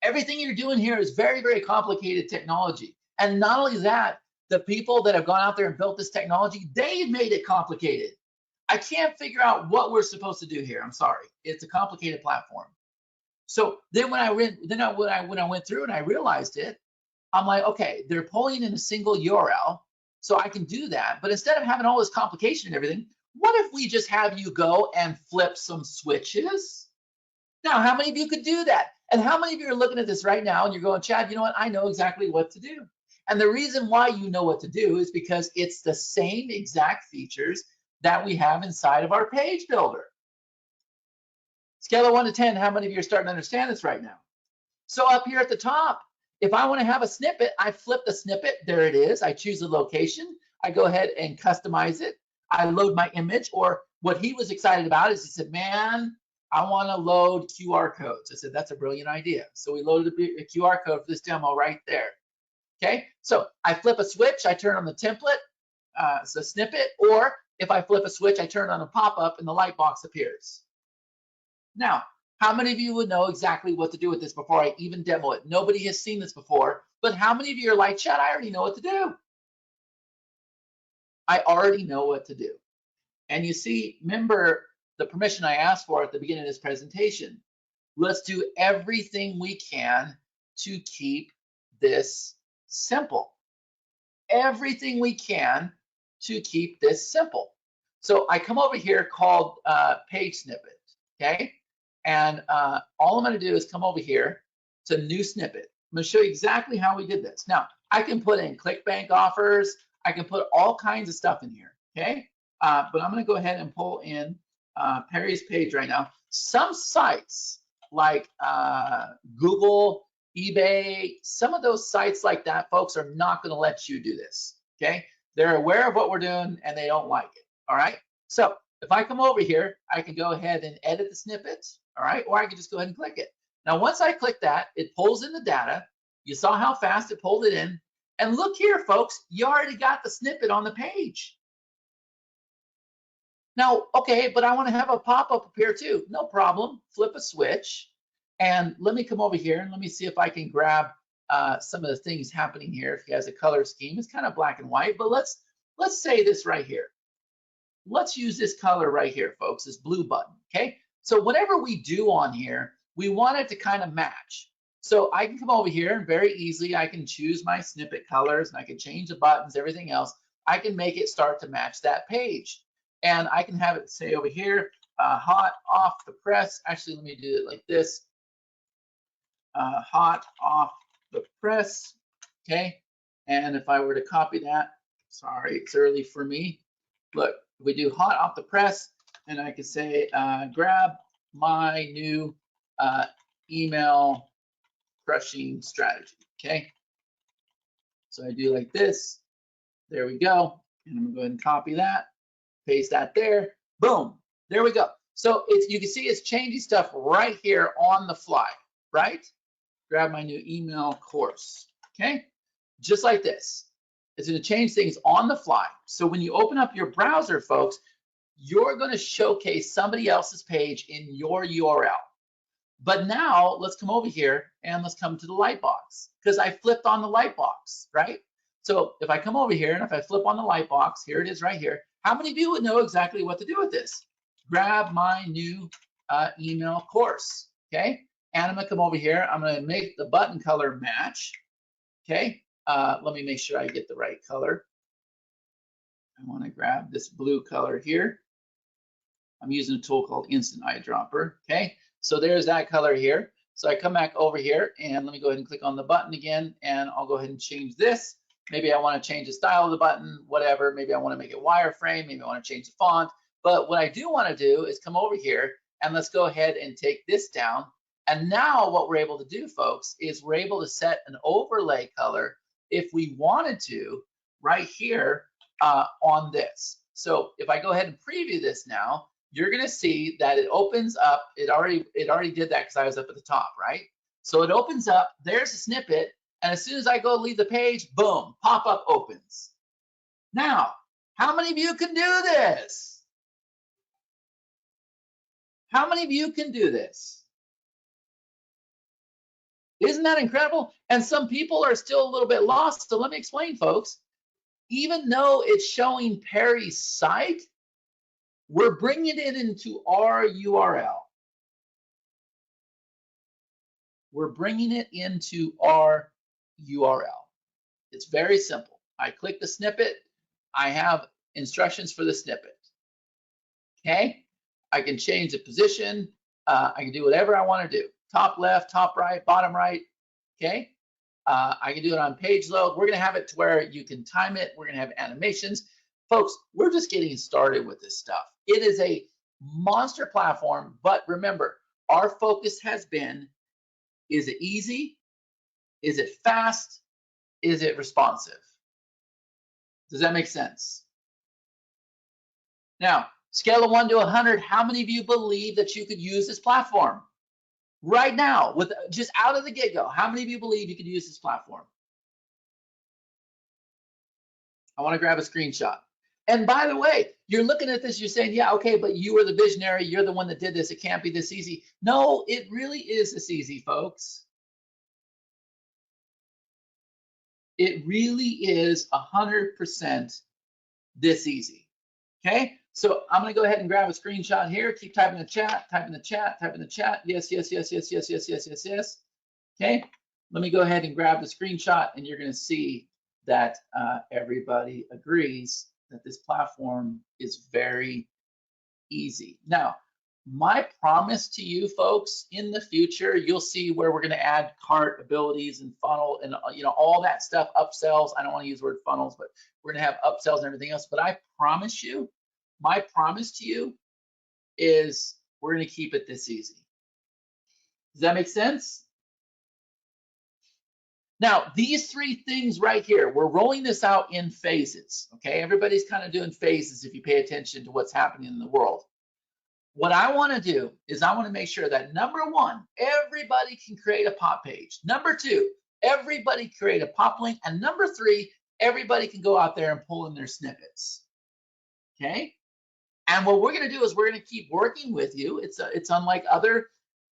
Everything you're doing here is very, very complicated technology. And not only that, the people that have gone out there and built this technology, they've made it complicated. I can't figure out what we're supposed to do here. I'm sorry. It's a complicated platform. So then when I went through and I realized it, I'm like, okay, they're pulling in a single URL. So I can do that. But instead of having all this complication and everything, what if we just have you go and flip some switches? Now, how many of you could do that? And how many of you are looking at this right now and you're going, Chad, you know what? I know exactly what to do. And the reason why you know what to do is because it's the same exact features that we have inside of our page builder. Scale of 1 to 10, how many of you are starting to understand this right now? So up here at the top, If I want to have a snippet, I flip the snippet. There it is. I choose the location. I go ahead and customize it. I load my image, or what he was excited about is he said, man, I want to load QR codes. I said, that's a brilliant idea. So we loaded a QR code for this demo right there. Okay, so I flip a switch, I turn on the template, it's a snippet, or if I flip a switch, I turn on a pop-up and the light box appears. Now, how many of you would know exactly what to do with this before I even demo it? Nobody has seen this before, but how many of you are like, Chad, I already know what to do. I already know what to do. And you see, remember the permission I asked for at the beginning of this presentation. Let's do everything we can to keep this simple. Everything we can to keep this simple. So I come over here called page snippet, okay? And all I'm gonna do is come over here to new snippet. I'm gonna show you exactly how we did this. Now, I can put in ClickBank offers. I can put all kinds of stuff in here, okay? But I'm gonna go ahead and pull in Perry's page right now. Some sites like Google, eBay, some of those sites like that, folks, are not gonna let you do this, okay? They're aware of what we're doing and they don't like it, all right? So if I come over here, I can go ahead and edit the snippets, all right? Or I can just go ahead and click it. Now, once I click that, it pulls in the data. You saw how fast it pulled it in. And look here, folks, you already got the snippet on the page. Now, okay, but I want to have a pop-up appear too. No problem. Flip a switch. And let me come over here and let me see if I can grab some of the things happening here. If he has a color scheme, it's kind of black and white, but let's say this right here. Let's use this color right here, folks, this blue button, okay? So whatever we do on here, we want it to kind of match. So I can come over here and very easily, I can choose my snippet colors and I can change the buttons, everything else. I can make it start to match that page. And I can have it say over here, hot off the press. Actually, let me do it like this. Hot off the press, okay? And if I were to copy that, sorry, it's early for me. Look, we do hot off the press, and I could say, grab my new email crushing strategy, okay? So I do like this, there we go. And I'm gonna go ahead and copy that, paste that there, boom, there we go. So you can see it's changing stuff right here on the fly, right? Grab my new email course, okay? Just like this. It's gonna change things on the fly. So when you open up your browser, folks, you're gonna showcase somebody else's page in your URL. But now let's come over here and let's come to the light box because I flipped on the light box, right? So if I come over here and if I flip on the light box, here it is right here. How many of you would know exactly what to do with this? Grab my new email course, okay? And I'm gonna come over here. I'm gonna make the button color match, okay? Let me make sure I get the right color. I wanna grab this blue color here. I'm using a tool called Instant Eyedropper, okay? So there's that color here. So I come back over here and let me go ahead and click on the button again and I'll go ahead and change this. Maybe I wanna change the style of the button, whatever. Maybe I wanna make it wireframe, maybe I wanna change the font. But what I do wanna do is come over here and let's go ahead and take this down. And now what we're able to do, folks, is we're able to set an overlay color if we wanted to right here on this. So if I go ahead and preview this now, you're gonna see that it opens up. It already did that because I was up at the top, right? So it opens up, there's a snippet, and as soon as I go leave the page, boom, pop-up opens. Now, how many of you can do this? How many of you can do this? Isn't that incredible? And some people are still a little bit lost, so let me explain, folks. Even though it's showing Perry's site, we're bringing it into our URL. We're bringing it into our URL. It's very simple. I click the snippet. I have instructions for the snippet. Okay? I can change the position. I can do whatever I want to do. Top left, top right, bottom right. Okay? I can do it on page load. We're going to have it to where you can time it. We're going to have animations. Folks, we're just getting started with this stuff. It is a monster platform, but remember, our focus has been, is it easy? Is it fast? Is it responsive? Does that make sense? Now, scale of 1 to 100, how many of you believe that you could use this platform? Right now, with just out of the get-go, how many of you believe you could use this platform? I want to grab a screenshot. And by the way, you're looking at this, you're saying, yeah, okay, but you were the visionary, you're the one that did this, it can't be this easy. No, it really is this easy, folks. It really is 100% this easy, okay? So I'm gonna go ahead and grab a screenshot here, keep typing in the chat, type in the chat, type in the chat, yes, yes, yes, yes, yes, yes, yes, yes, yes, okay? Let me go ahead and grab the screenshot and you're gonna see that everybody agrees that this platform is very easy. Now, my promise to you folks, in the future, you'll see where we're gonna add cart abilities and funnel and all that stuff, upsells. I don't wanna use the word funnels, but we're gonna have upsells and everything else. But I promise you, my promise to you is we're gonna keep it this easy. Does that make sense? Now, these three things right here, we're rolling this out in phases, okay? Everybody's kind of doing phases if you pay attention to what's happening in the world. What I want to do is I want to make sure that number one, everybody can create a pop page. Number two, everybody create a pop link. And number three, everybody can go out there and pull in their snippets, okay? And what we're going to do is we're going to keep working with you. It's unlike other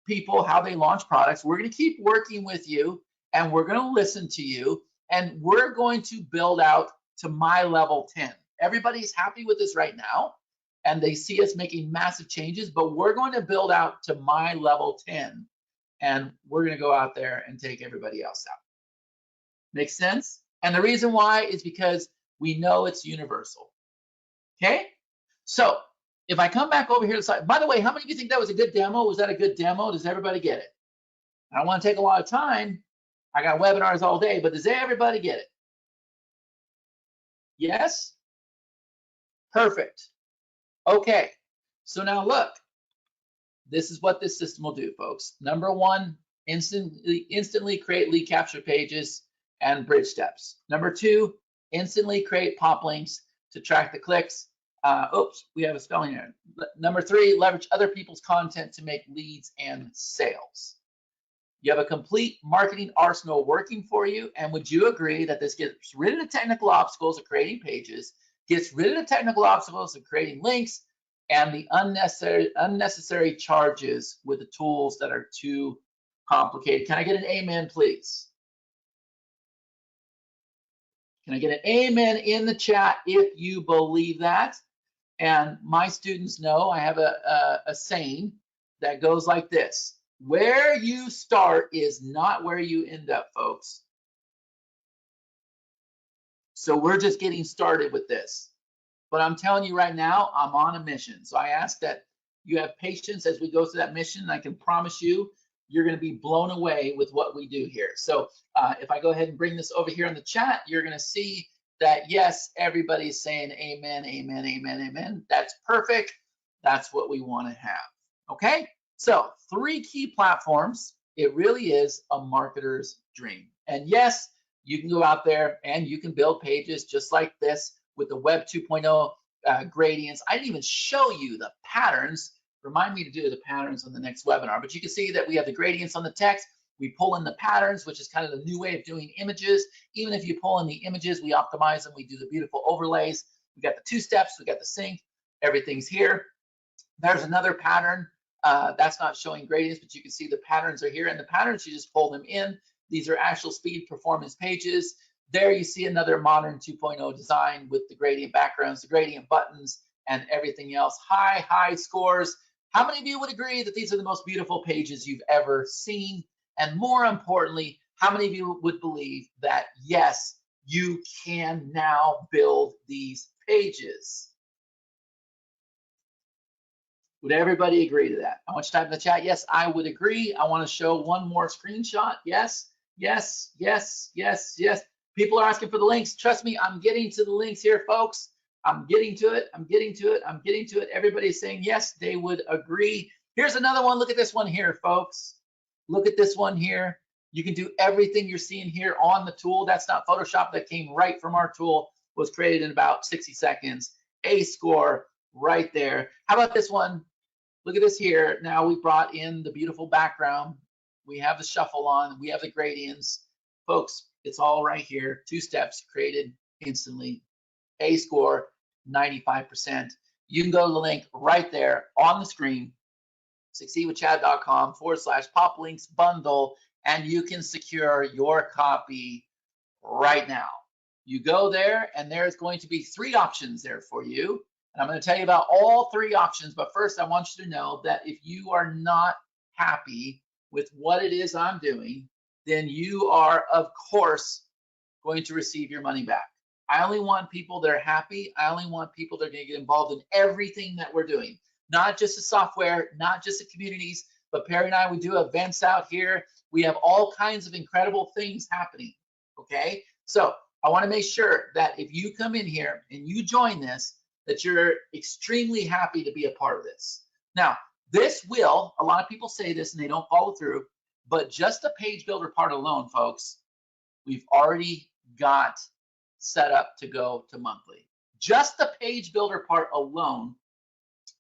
people, how they launch products. We're going to keep working with you and we're going to listen to you and we're going to build out to my level 10. Everybody's happy with this right now and they see us making massive changes, but we're going to build out to my level 10 and we're going to go out there and take everybody else out. Make sense? And the reason why is because we know it's universal. Okay? So if I come back over here to the side, by the way, how many of you think that was a good demo? Was that a good demo? Does everybody get it? I don't want to take a lot of time. I got webinars all day, but does everybody get it? Yes? Perfect. Okay. So now look, this is what this system will do, folks. Number one, instantly create lead capture pages and bridge steps. Number two, instantly create pop links to track the clicks. Oops, we have a spelling error. Number three, leverage other people's content to make leads and sales. You have a complete marketing arsenal working for you. And would you agree that this gets rid of the technical obstacles of creating pages, gets rid of the technical obstacles of creating links, and the unnecessary charges with the tools that are too complicated? Can I get an amen, please? Can I get an amen in the chat if you believe that? And my students know I have a saying that goes like this: where you start is not where you end up, folks. So we're just getting started with this. But I'm telling you right now, I'm on a mission. So I ask that you have patience as we go through that mission. I can promise you, you're going to be blown away with what we do here. So if I go ahead and bring this over here in the chat, you're going to see that, yes, everybody's saying amen, amen, amen, amen. That's perfect. That's what we want to have. Okay? So 3 key platforms. It really is a marketer's dream. And yes, you can go out there and you can build pages just like this with the Web 2.0 gradients. I didn't even show you the patterns. Remind me to do the patterns on the next webinar. But you can see that we have the gradients on the text. We pull in the patterns, which is kind of the new way of doing images. Even if you pull in the images, we optimize them. We do the beautiful overlays. We got the 2 steps. We got the sync. Everything's here. There's another pattern. That's not showing gradients, but you can see the patterns are here. And the patterns, you just pull them in. These are actual speed performance pages. There you see another modern 2.0 design with the gradient backgrounds, the gradient buttons, and everything else. High scores. How many of you would agree that these are the most beautiful pages you've ever seen? And more importantly, how many of you would believe that, yes, you can now build these pages? Would everybody agree to that? I want you to type in the chat, yes, I would agree. I want to show one more screenshot. Yes, yes, yes, yes, yes. People are asking for the links. Trust me, I'm getting to the links here, folks. I'm getting to it. I'm getting to it. I'm getting to it. Everybody's saying yes, they would agree. Here's another one. Look at this one here, folks. Look at this one here. You can do everything you're seeing here on the tool. That's not Photoshop. That came right from our tool, was created in about 60 seconds. A score right there. How about this one? Look at this here. Now we brought in the beautiful background. We have the shuffle on. We have the gradients. Folks, it's all right here. 2 steps created instantly. A score, 95%. You can go to the link right there on the screen, succeedwithchad.com/poplinks bundle, and you can secure your copy right now. You go there, and there's going to be 3 options there for you. And I'm going to tell you about all 3 options. But first, I want you to know that if you are not happy with what it is I'm doing, then you are, of course, going to receive your money back. I only want people that are happy. I only want people that are going to get involved in everything that we're doing, not just the software, not just the communities, but Perry and I, we do events out here. We have all kinds of incredible things happening, okay? So I want to make sure that if you come in here and you join this, that you're extremely happy to be a part of this. Now, this will, a lot of people say this and they don't follow through, but just the page builder part alone, folks, we've already got set up to go to monthly. Just the page builder part alone,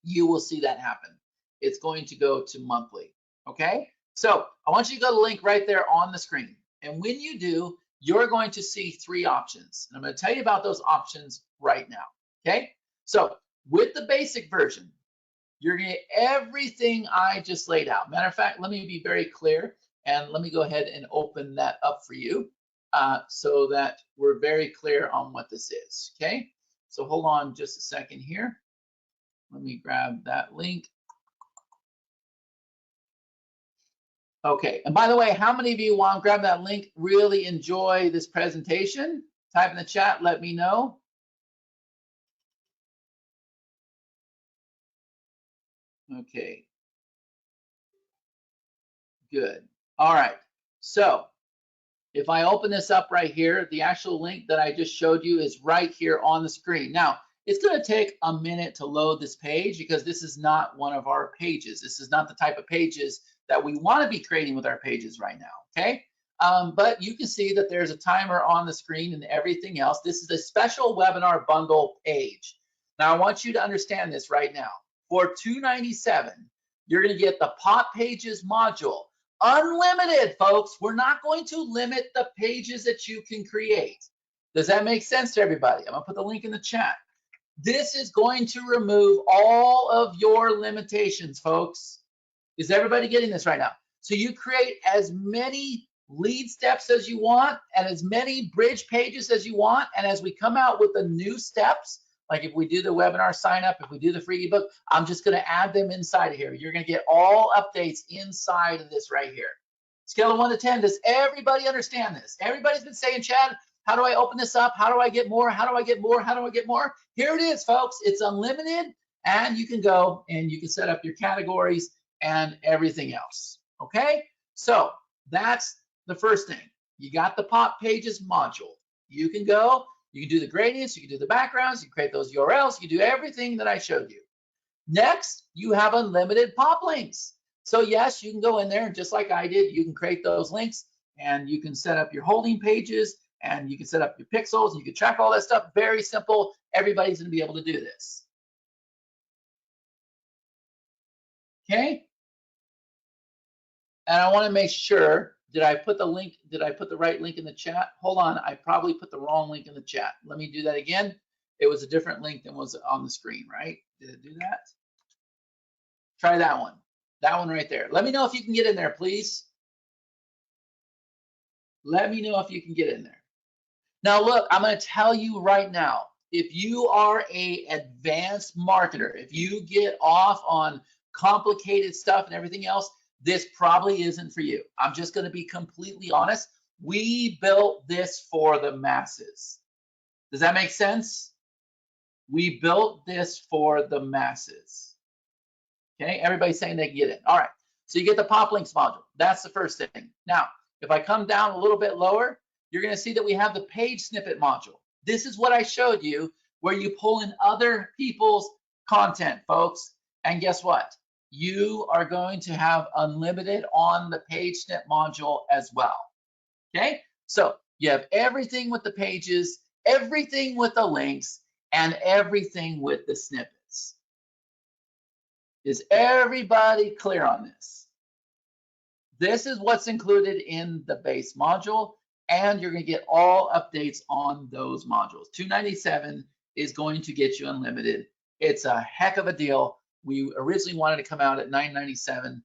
you will see that happen. It's going to go to monthly, okay? So I want you to go to the link right there on the screen. And when you do, you're going to see 3 options. And I'm going to tell you about those options right now, okay? So with the basic version, you're going to get everything I just laid out. Matter of fact, let me be very clear, and let me go ahead and open that up for you so that we're very clear on what this is, okay? So hold on just a second here. Let me grab that link. Okay, and by the way, how many of you want to grab that link, really enjoy this presentation? Type in the chat, let me know. Okay, good. All right, so if I open this up right here, the actual link that I just showed you is right here on the screen. Now, it's going to take a minute to load this page because this is not one of our pages. This is not the type of pages that we want to be creating with our pages right now, okay? But you can see that there's a timer on the screen and everything else. This is a special webinar bundle page. Now, I want you to understand this right now. For $297, you're going to get the Pop Pages module. Unlimited, folks. We're not going to limit the pages that you can create. Does that make sense to everybody? I'm going to put the link in the chat. This is going to remove all of your limitations, folks. Is everybody getting this right now? So you create as many lead steps as you want and as many bridge pages as you want. And as we come out with the new steps, like if we do the webinar sign up, if we do the free ebook, I'm just going to add them inside of here. You're going to get all updates inside of this right here. Scale of 1 to 10, does everybody understand this? Everybody's been saying, Chad, how do I open this up? How do I get more? How do I get more? How do I get more? Here it is, folks. It's unlimited, and you can go and you can set up your categories and everything else, okay? So that's the first thing. You got the Pop Pages module. You can go, you can do the gradients, you can do the backgrounds, you can create those URLs, you can do everything that I showed you. Next, you have unlimited pop links. So yes, you can go in there and just like I did, you can create those links and you can set up your holding pages and you can set up your pixels and you can track all that stuff. Very simple. Everybody's going to be able to do this. Okay? And I want to make sure, did I put the link, did I put the right link in the chat? Hold on, I probably put the wrong link in the chat. Let me do that again. It was a different link than was on the screen, right? Did it do that? Try that one. That one right there. Let me know if you can get in there, please. Let me know if you can get in there. Now look, I'm going to tell you right now, if you are an advanced marketer, if you get off on complicated stuff and everything else, this probably isn't for you. I'm just going to be completely honest. We built this for the masses. Does that make sense? We built this for the masses. Okay, everybody's saying they can get it. All right, so you get the Pop Links module. That's the first thing. Now, if I come down a little bit lower, you're going to see that we have the page snippet module. This is what I showed you where you pull in other people's content, folks. And guess what? you are going to have unlimited on the page snip module as well. Okay, so you have everything with the pages, everything with the links, and everything with the snippets. Is everybody clear on this? This is what's included in the base module, and you're going to get all updates on those modules. $297 is going to get you unlimited. It's a heck of a deal. We originally wanted to come out at $997.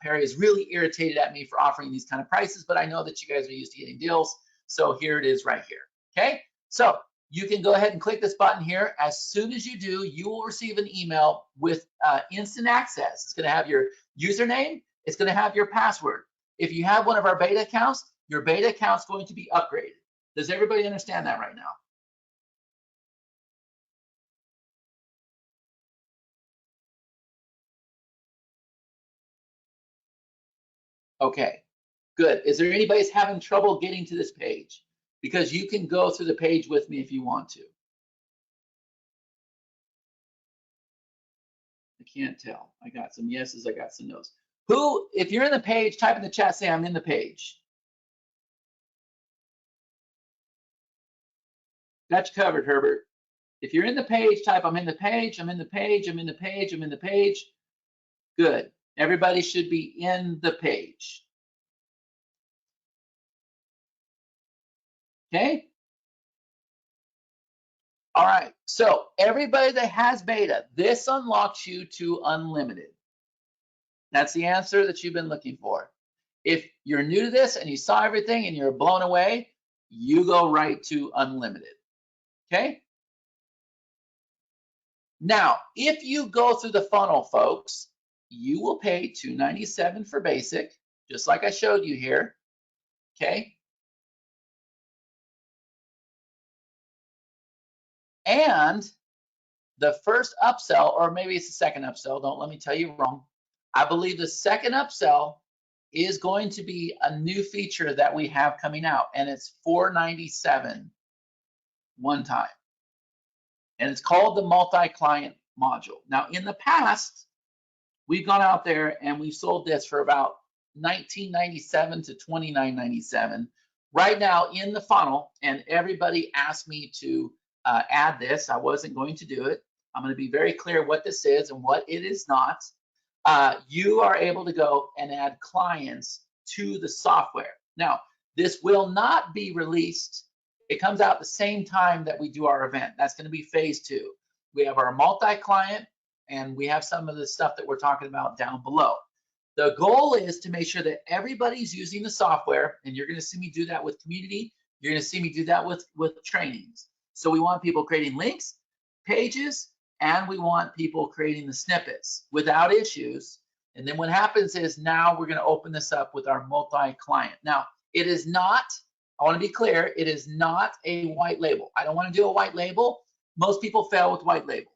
Perry is really irritated at me for offering these kind of prices, but I know that you guys are used to getting deals. So here it is right here. Okay, so you can go ahead and click this button here. As soon as you do, you will receive an email with instant access. It's going to have your username. It's going to have your password. If you have one of our beta accounts, your beta account is going to be upgraded. Does everybody understand that right now? Okay, good. Is there anybody that's having trouble getting to this page? Because you can go through the page with me if you want to. I can't tell. I got some yeses, I got some nos. Who, if you're in the page, type in the chat, say I'm in the page. Got you covered, Herbert. If you're in the page, type I'm in the page, I'm in the page, I'm in the page, I'm in the page. Good. Everybody should be in the page. Okay? All right, so everybody that has beta, this unlocks you to unlimited. That's the answer that you've been looking for. If you're new to this and you saw everything and you're blown away, you go right to unlimited. Okay? Now, if you go through the funnel, folks, you will pay $297 for basic, just like I showed you here. Okay? And the first upsell, or maybe it's the second upsell, don't let me tell you wrong. I believe the second upsell is going to be a new feature that we have coming out, and it's $497 one time. And it's called the multi-client module. Now, in the past, we've gone out there and we've sold this for about $19.97 to $29.97. Right now in the funnel, and everybody asked me to add this. I wasn't going to do it. I'm going to be very clear what this is and what it is not. You are able to go and add clients to the software. Now, this will not be released. It comes out the same time that we do our event. That's going to be phase 2. We have our multi-client, and we have some of the stuff that we're talking about down below. The goal is to make sure that everybody's using the software, and you're going to see me do that with community. You're going to see me do that with trainings. So we want people creating links, pages, and we want people creating the snippets without issues. And then what happens is now we're going to open this up with our multi-client. Now, it is not, I want to be clear, it is not a white label. I don't want to do a white label. Most people fail with white label.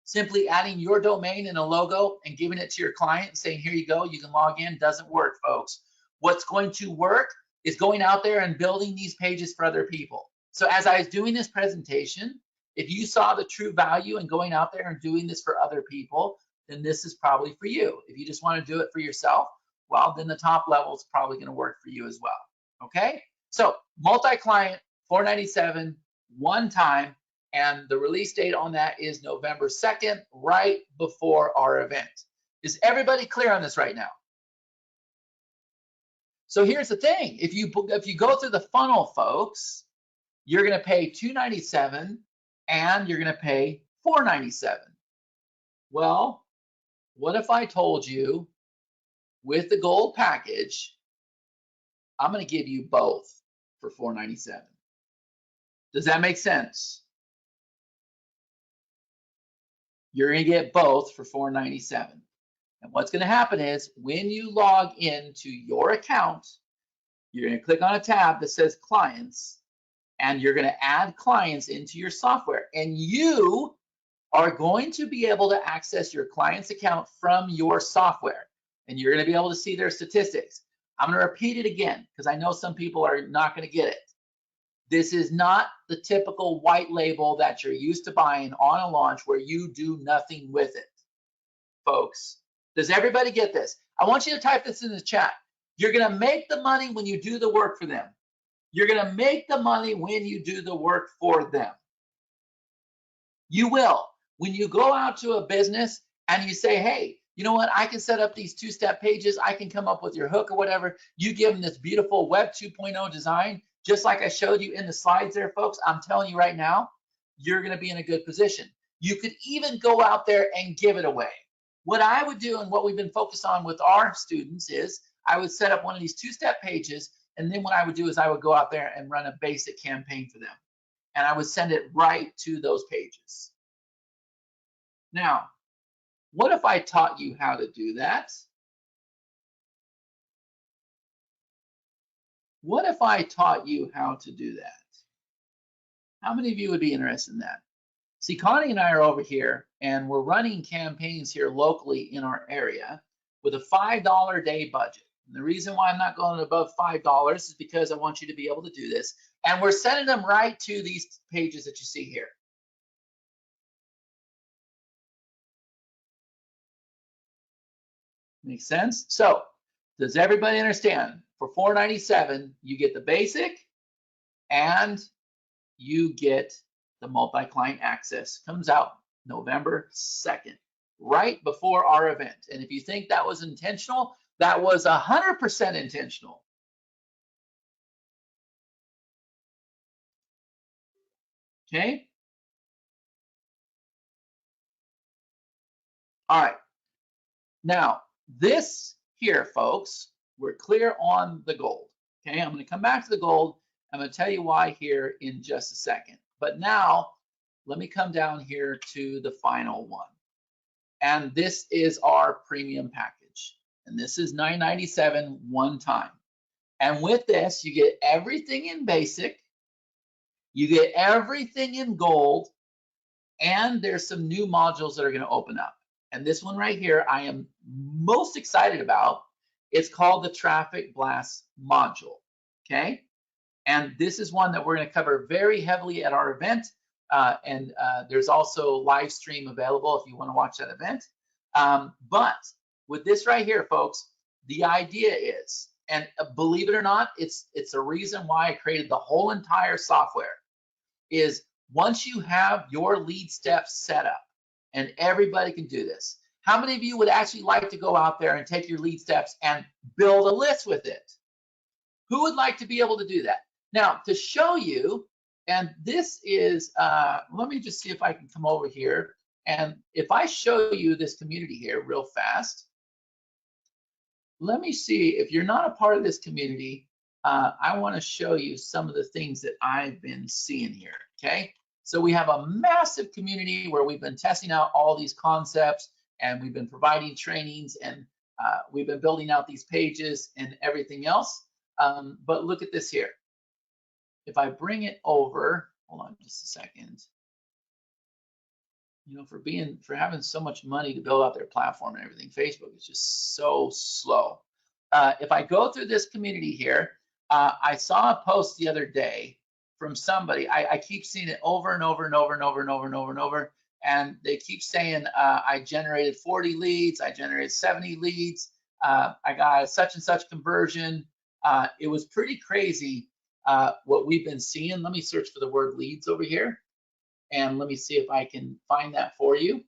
Simply adding your domain and a logo and giving it to your client and saying, here you go, you can log in, doesn't work, folks. What's going to work is going out there and building these pages for other people. So as I was doing this presentation, if you saw the true value in going out there and doing this for other people, then this is probably for you. If you just want to do it for yourself, well, then the top level is probably going to work for you as well. Okay? So multi-client, $497, one time, and the release date on that is November 2nd, right before our event. Is everybody clear on this right now? So here's the thing. If you go through the funnel, folks, you're going to pay $297 and you're going to pay $497. Well, what if I told you with the gold package, I'm going to give you both for $497? Does that make sense? You're going to get both for $497. And what's going to happen is when you log into your account, you're going to click on a tab that says clients, and you're going to add clients into your software. And you are going to be able to access your client's account from your software. And you're going to be able to see their statistics. I'm going to repeat it again because I know some people are not going to get it. This is not the typical white label that you're used to buying on a launch where you do nothing with it, folks. Does everybody get this? I want you to type this in the chat. You're going to make the money when you do the work for them. You're going to make the money when you do the work for them. You will. When you go out to a business and you say, hey, you know what? I can set up these two-step pages. I can come up with your hook or whatever. You give them this beautiful Web 2.0 design, just like I showed you in the slides there, folks. I'm telling you right now, you're going to be in a good position. You could even go out there and give it away. What I would do and what we've been focused on with our students is I would set up one of these two-step pages, and then what I would do is I would go out there and run a basic campaign for them. And I would send it right to those pages. Now, what if I taught you how to do that? What if I taught you how to do that? How many of you would be interested in that? See, Connie and I are over here, and we're running campaigns here locally in our area with a $5 a day budget. And the reason why I'm not going above $5 is because I want you to be able to do this. And we're sending them right to these pages that you see here. Makes sense? So, does everybody understand? For $497, you get the basic and you get the multi-client access. Comes out November 2nd, right before our event. And if you think that was intentional, that was 100% intentional. Okay? All right. Now, this here, folks, we're clear on the gold. Okay, I'm going to come back to the gold. I'm going to tell you why here in just a second. But now, let me come down here to the final one. And this is our premium package. And this is $997 one time. And with this, you get everything in basic, you get everything in gold, and there's some new modules that are going to open up. And this one right here, I am most excited about. It's called the Traffic Blast module, okay? And this is one that we're going to cover very heavily at our event. There's also live stream available if you want to watch that event. But with this right here, folks, the idea is, and believe it or not, it's a reason why I created the whole entire software, is once you have your lead steps set up, and everybody can do this, how many of you would actually like to go out there and take your lead steps and build a list with it? Who would like to be able to do that? Now, to show you, and this is, let me just see if I can come over here. And if I show you this community here real fast, let me see, if you're not a part of this community, I want to show you some of the things that I've been seeing here, okay? So we have a massive community where we've been testing out all these concepts, and we've been providing trainings, and we've been building out these pages and everything else. But look at this here. If I bring it over, hold on just a second. You know, for having so much money to build out their platform and everything, Facebook is just so slow. If I go through this community here, I saw a post the other day from somebody. I keep seeing it over and over and over and over and over and over and over. And they keep saying, I generated 40 leads, I generated 70 leads, I got such and such conversion. It was pretty crazy what we've been seeing. Let me search for the word leads over here. And let me see if I can find that for you.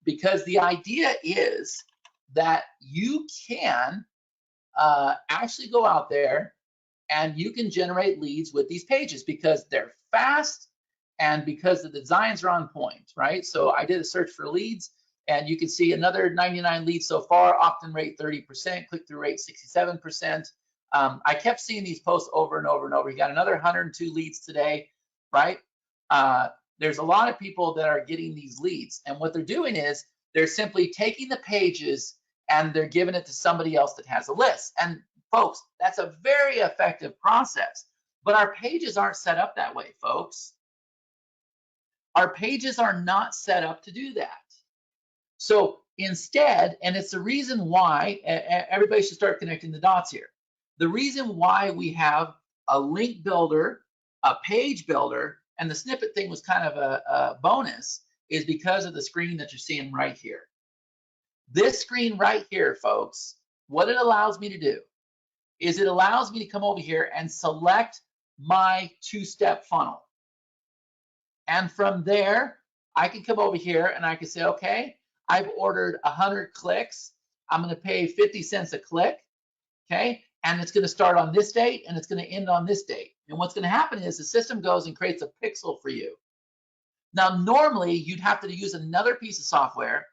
Because the idea is that you can actually go out there and you can generate leads with these pages because they're fast and because the designs are on point, right? So I did a search for leads, and you can see another 99 leads so far, opt-in rate 30%, click-through rate 67%. I kept seeing these posts over and over and over. You got another 102 leads today, right? There's a lot of people that are getting these leads, and what they're doing is they're simply taking the pages and they're giving it to somebody else that has a list. And folks, that's a very effective process, but our pages aren't set up that way, folks. Our pages are not set up to do that. So instead, and it's the reason why everybody should start connecting the dots here. The reason why we have a link builder, a page builder, and the snippet thing was kind of a bonus is because of the screen that you're seeing right here. This screen right here, folks, what it allows me to do is it allows me to come over here and select my two-step funnel. And from there, I can come over here and I can say, okay, I've ordered 100 clicks. I'm going to pay 50 cents a click. Okay. And it's going to start on this date and it's going to end on this date. And what's going to happen is the system goes and creates a pixel for you. Now, normally you'd have to use another piece of software.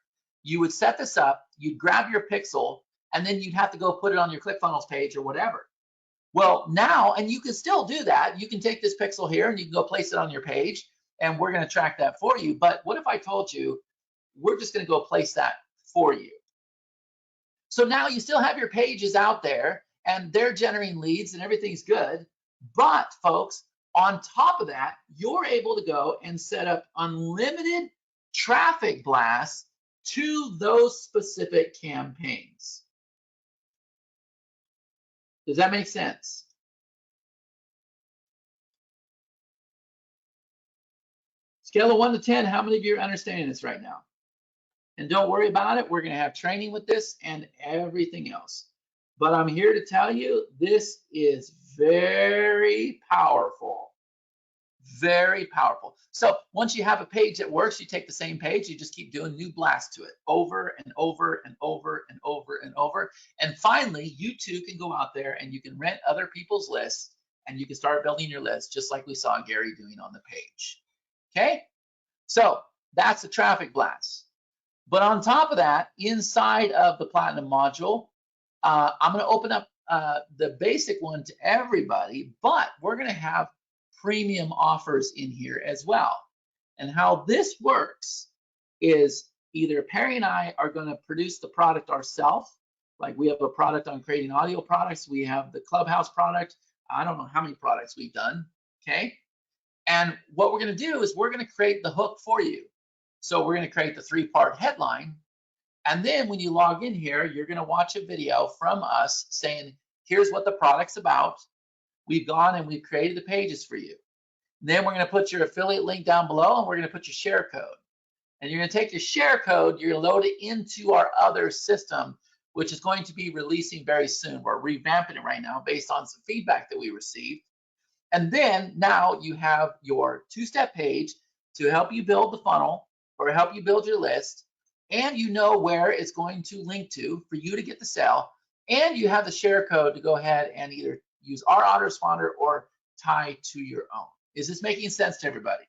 You would set this up, you'd grab your pixel, and then you'd have to go put it on your ClickFunnels page or whatever. Well, now, and you can still do that. You can take this pixel here and you can go place it on your page, and we're going to track that for you. But what if I told you we're just going to go place that for you? So now you still have your pages out there and they're generating leads and everything's good. But folks, on top of that, you're able to go and set up unlimited traffic blasts to those specific campaigns. Does that make sense? Scale of 1 to 10, how many of you are understanding this right now? And don't worry about it. We're going to have training with this and everything else. But I'm here to tell you this is very powerful. Very powerful. So once you have a page that works, you take the same page, you just keep doing new blasts to it over and over and over and over and over. And finally, you too can go out there and you can rent other people's lists and you can start building your list just like we saw Gary doing on the page. Okay? So that's the traffic blast. But on top of that, inside of the Platinum module, I'm going to open up the basic one to everybody, but we're going to have premium offers in here as well. And how this works is either Perry and I are going to produce the product ourselves. Like we have a product on creating audio products. We have the Clubhouse product. I don't know how many products we've done. Okay. And what we're going to do is we're going to create the hook for you. So we're going to create the 3-part headline. And then when you log in here, you're going to watch a video from us saying, here's what the product's about. We've gone and we've created the pages for you. And then we're going to put your affiliate link down below and we're going to put your share code. And you're going to take your share code, you're going to load it into our other system, which is going to be releasing very soon. We're revamping it right now based on some feedback that we received. And then now you have your 2-step page to help you build the funnel or help you build your list. And you know where it's going to link to for you to get the sale. And you have the share code to go ahead and either use our autoresponder or tie to your own. Is this making sense to everybody?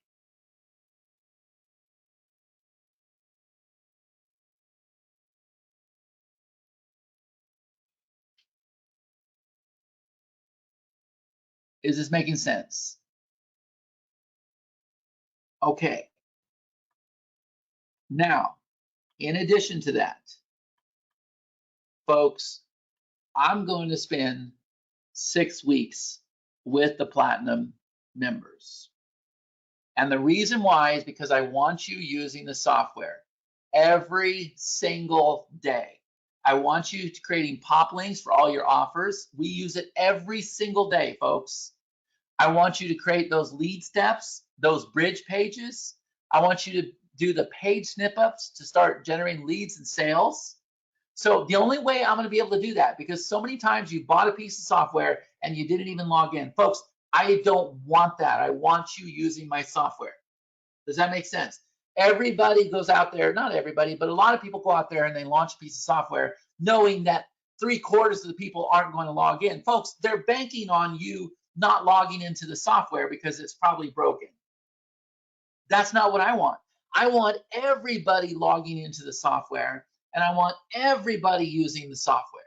Is this making sense? Okay. Now, in addition to that, folks, I'm going to spend 6 weeks with the Platinum members. And the reason why is because I want you using the software every single day. I want you to creating pop links for all your offers. We use it every single day, folks. I want you to create those lead steps, those bridge pages. I want you to do the page snip-ups to start generating leads and sales. So the only way I'm going to be able to do that, because so many times you bought a piece of software and you didn't even log in. Folks, I don't want that. I want you using my software. Does that make sense? Everybody goes out there, not everybody, but a lot of people go out there and they launch a piece of software knowing that 3/4 of the people aren't going to log in. Folks, they're banking on you not logging into the software because it's probably broken. That's not what I want. I want everybody logging into the software and I want everybody using the software.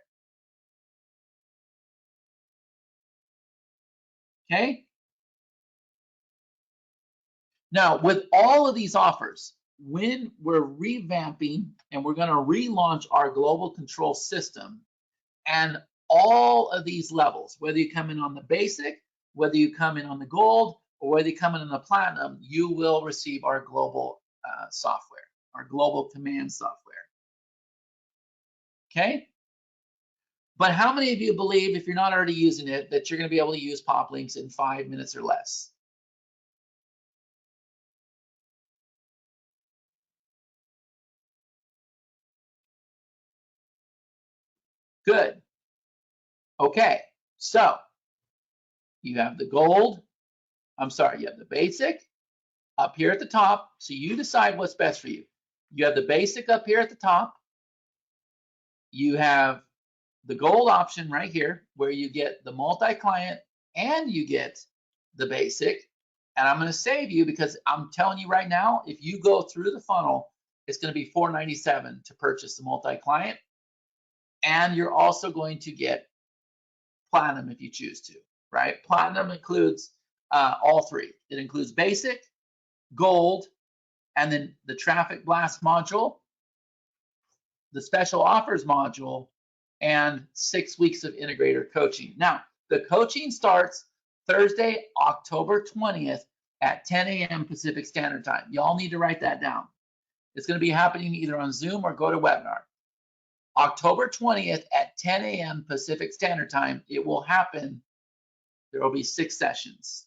Okay? Now, with all of these offers, when we're revamping and we're going to relaunch our global control system and all of these levels, whether you come in on the basic, whether you come in on the gold, or whether you come in on the platinum, you will receive our global software, our global command software. Okay? But how many of you believe, if you're not already using it, that you're going to be able to use pop links in 5 minutes or less? Good. Okay, so you have the gold, you have the basic up here at the top. So you decide what's best for you. You have the basic up here at the top. You have the gold option right here where you get the multi-client and you get the basic. And I'm going to save you because I'm telling you right now, if you go through the funnel, it's going to be $497 to purchase the multi-client. And you're also going to get platinum if you choose to, right? Platinum includes all three. It includes basic, gold, and then the traffic blast module, the special offers module, and 6 weeks of integrator coaching. Now, the coaching starts Thursday, October 20th at 10 a.m. Pacific Standard Time. Y'all need to write that down. It's going to be happening either on Zoom or GoToWebinar. October 20th at 10 a.m. Pacific Standard Time. It will happen. There will be 6 sessions.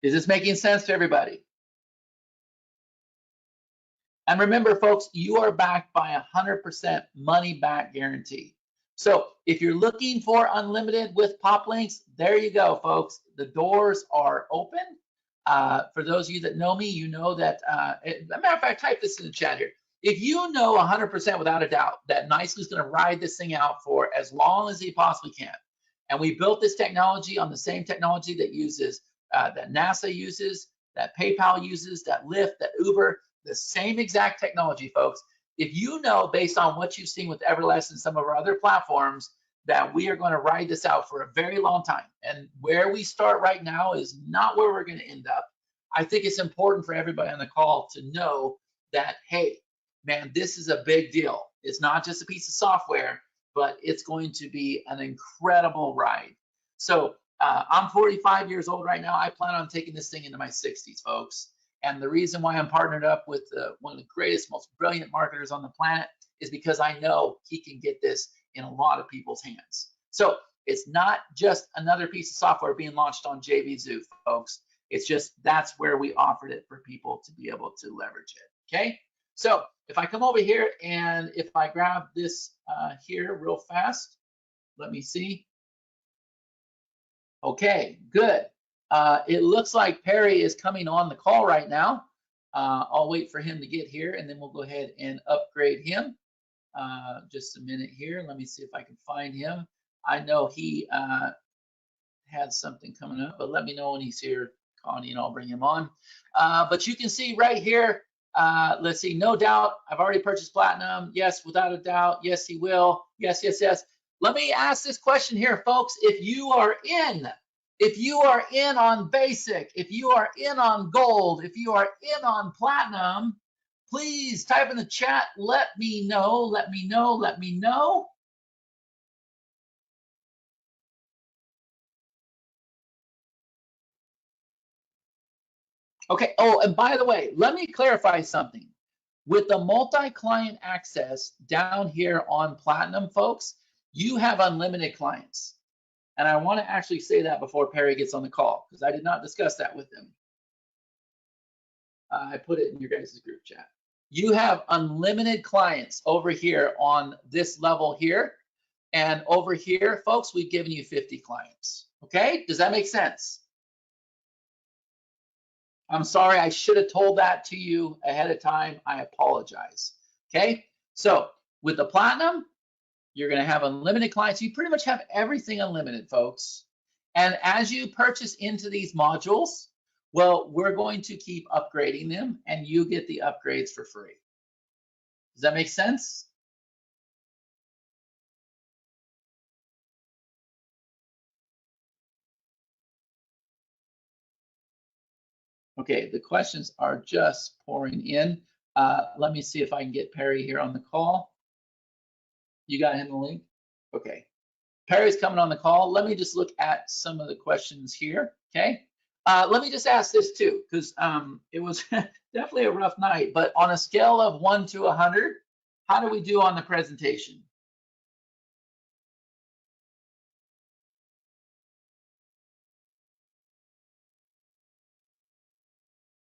Is this making sense to everybody? And remember, folks, you are backed by 100% money back guarantee. So if you're looking for unlimited with pop links, there you go, folks. The doors are open. For those of you that know me, you know that, as a matter of fact, type this in the chat here. If you know 100% without a doubt that Nicely's going to ride this thing out for as long as he possibly can, and we built this technology on the same technology that uses, that NASA uses, that PayPal uses, that Lyft, that Uber, the same exact technology, folks. If you know, based on what you've seen with Everless and some of our other platforms, that we are going to ride this out for a very long time, and where we start right now is not where we're going to end up. I think it's important for everybody on the call to know that, hey, man, this is a big deal. It's not just a piece of software, but it's going to be an incredible ride. So I'm 45 years old right now. I plan on taking this thing into my 60s, folks. And the reason why I'm partnered up with one of the greatest, most brilliant marketers on the planet is because I know he can get this in a lot of people's hands. So it's not just another piece of software being launched on JVZoo, folks. It's just that's where we offered it for people to be able to leverage it. Okay. So if I come over here and if I grab this here real fast, let me see. Okay, good. It looks like Perry is coming on the call right now. I'll wait for him to get here and then we'll go ahead and upgrade him. Just a minute here. Let me see if I can find him. I know he had something coming up, but let me know when he's here, Connie, and I'll bring him on. But you can see right here, let's see, no doubt, I've already purchased platinum. Yes, without a doubt. Yes, he will. Yes, yes, yes. Let me ask this question here, folks. If you are in on basic, if you are in on gold, if you are in on platinum, please type in the chat, let me know, let me know, let me know. Okay, oh, and by the way, let me clarify something. With the multi-client access down here on platinum, folks, you have unlimited clients. And I want to actually say that before Perry gets on the call, because I did not discuss that with him. I put it in your guys' group chat. You have unlimited clients over here on this level here. And over here, folks, we've given you 50 clients. Okay, does that make sense? I'm sorry, I should have told that to you ahead of time. I apologize. Okay, so with the platinum, you're going to have unlimited clients. You pretty much have everything unlimited, folks. And as you purchase into these modules, well, we're going to keep upgrading them and you get the upgrades for free. Does that make sense? Okay, the questions are just pouring in. Let me see if I can get Perry here on the call. You got him the link? Okay. Perry's coming on the call. Let me just look at some of the questions here, okay? Let me just ask this too, because it was definitely a rough night, but on a scale of 1 to 100, how do we do on the presentation?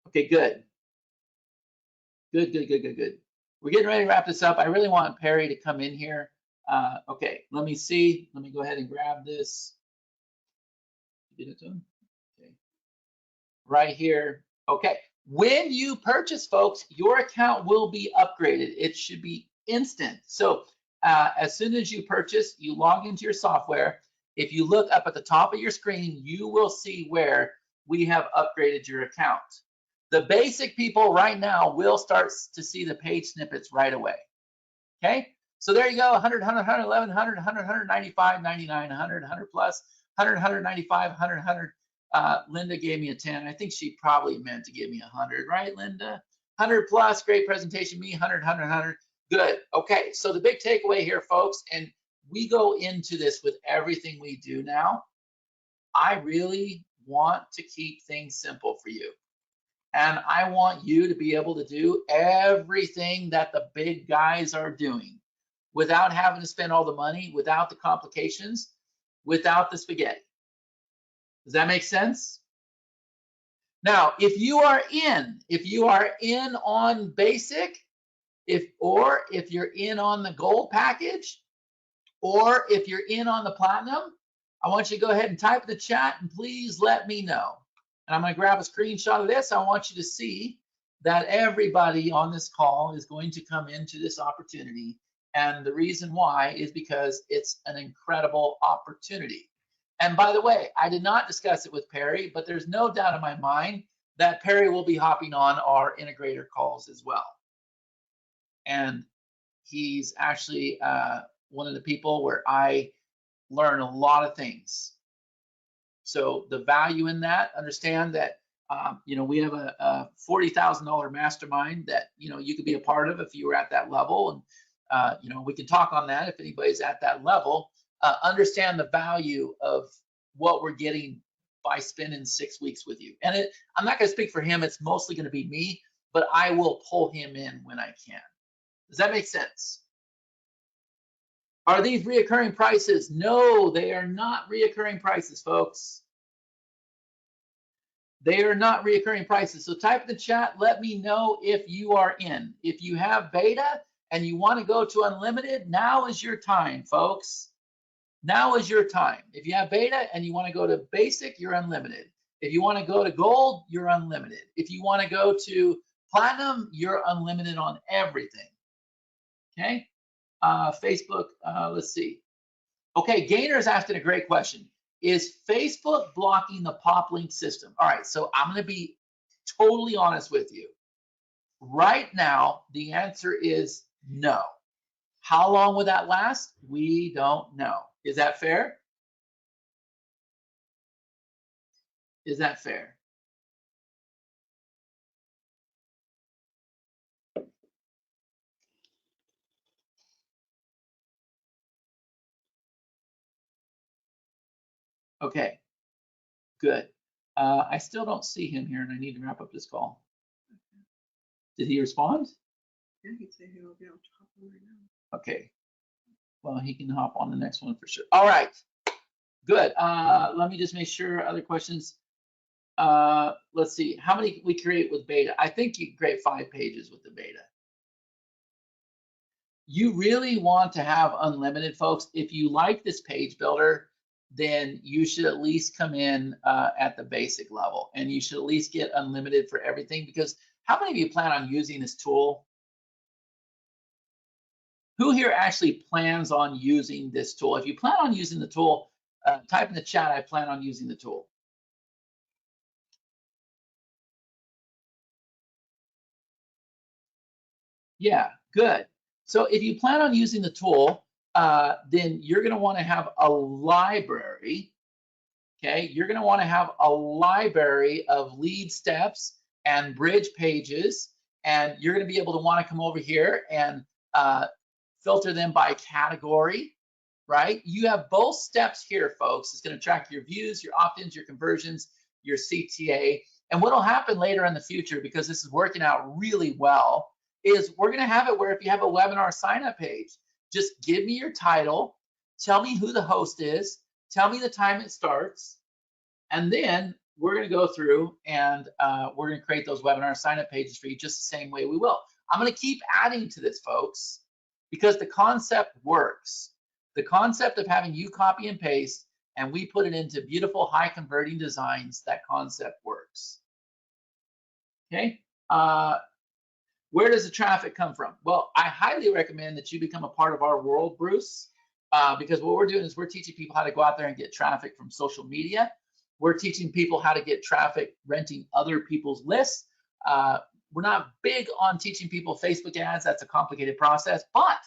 Okay, good. Good, good, good, good, good. We're getting ready to wrap this up. I really want Perry to come in here. Okay, let me see. Let me go ahead and grab this. Get it to him? Okay. Right here. Okay. When you purchase, folks, your account will be upgraded. It should be instant. So as soon as you purchase, you log into your software. If you look up at the top of your screen, you will see where we have upgraded your account. The basic people right now will start to see the page snippets right away. Okay, so there you go, 100, 100, 111, 100, 100, 195, 99, 100, 100 plus, 100, 195, 100, 100. Linda gave me a 10. I think she probably meant to give me 100, right, Linda? 100 plus, great presentation. Me, 100, 100, 100. Good. Okay, so the big takeaway here, folks, and we go into this with everything we do now. I really want to keep things simple for you. And I want you to be able to do everything that the big guys are doing without having to spend all the money, without the complications, without the spaghetti. Does that make sense? Now, if you are in on basic, if you're in on the gold package, or if you're in on the platinum, I want you to go ahead and type in the chat and please let me know. And I'm going to grab a screenshot of this. I want you to see that everybody on this call is going to come into this opportunity. And the reason why is because it's an incredible opportunity. And by the way, I did not discuss it with Perry, but there's no doubt in my mind that Perry will be hopping on our integrator calls as well. And he's actually one of the people where I learn a lot of things. So the value in that, understand that, we have a $40,000 mastermind that, you could be a part of if you were at that level. And, we can talk on that if anybody's at that level. Understand the value of what we're getting by spending 6 weeks with you. And I'm not going to speak for him. It's mostly going to be me, but I will pull him in when I can. Does that make sense? Are these reoccurring prices? No, they are not reoccurring prices, folks. They are not reoccurring prices. So type in the chat, let me know if you are in. If you have beta and you want to go to unlimited, now is your time, folks. Now is your time. If you have beta and you want to go to basic, you're unlimited. If you want to go to gold, you're unlimited. If you want to go to platinum, you're unlimited on everything. Okay? Facebook, let's see. Okay, Gainer's asking a great question. Is Facebook blocking the pop link system? All right, so I'm going to be totally honest with you. Right now, the answer is no. How long will that last? We don't know. Is that fair? Is that fair? Okay, good. I still don't see him here, and I need to wrap up this call. Did he respond? Yeah, he'd say he'll be able to hop on right now. Okay. Well, he can hop on the next one for sure. All right. Good. Let me just make sure. Other questions. Let's see. How many we create with beta? I think you create 5 pages with the beta. You really want to have unlimited, folks. If you like this page builder, then you should at least come in at the basic level, and you should at least get unlimited for everything, because how many of you plan on using this tool? Who here actually plans on using this tool? If you plan on using the tool, type in the chat, I plan on using the tool. Yeah, good. So if you plan on using the tool, then you're going to want to have a library. Okay, you're going to want to have a library of lead steps and bridge pages, and you're going to be able to want to come over here and filter them by category, right? You have both steps here, folks. It's going to track your views, your opt-ins, your conversions, your CTA. And what will happen later in the future, because this is working out really well, is we're going to have it where if you have a webinar sign-up page, just give me your title, tell me who the host is, tell me the time it starts, and then we're going to go through and we're going to create those webinar sign-up pages for you just the same way we will. I'm going to keep adding to this, folks, because the concept works. The concept of having you copy and paste and we put it into beautiful, high converting designs, that concept works. Okay. Where does the traffic come from? Well, I highly recommend that you become a part of our world, Bruce, because what we're doing is we're teaching people how to go out there and get traffic from social media. We're teaching people how to get traffic renting other people's lists. We're not big on teaching people Facebook ads. That's a complicated process, but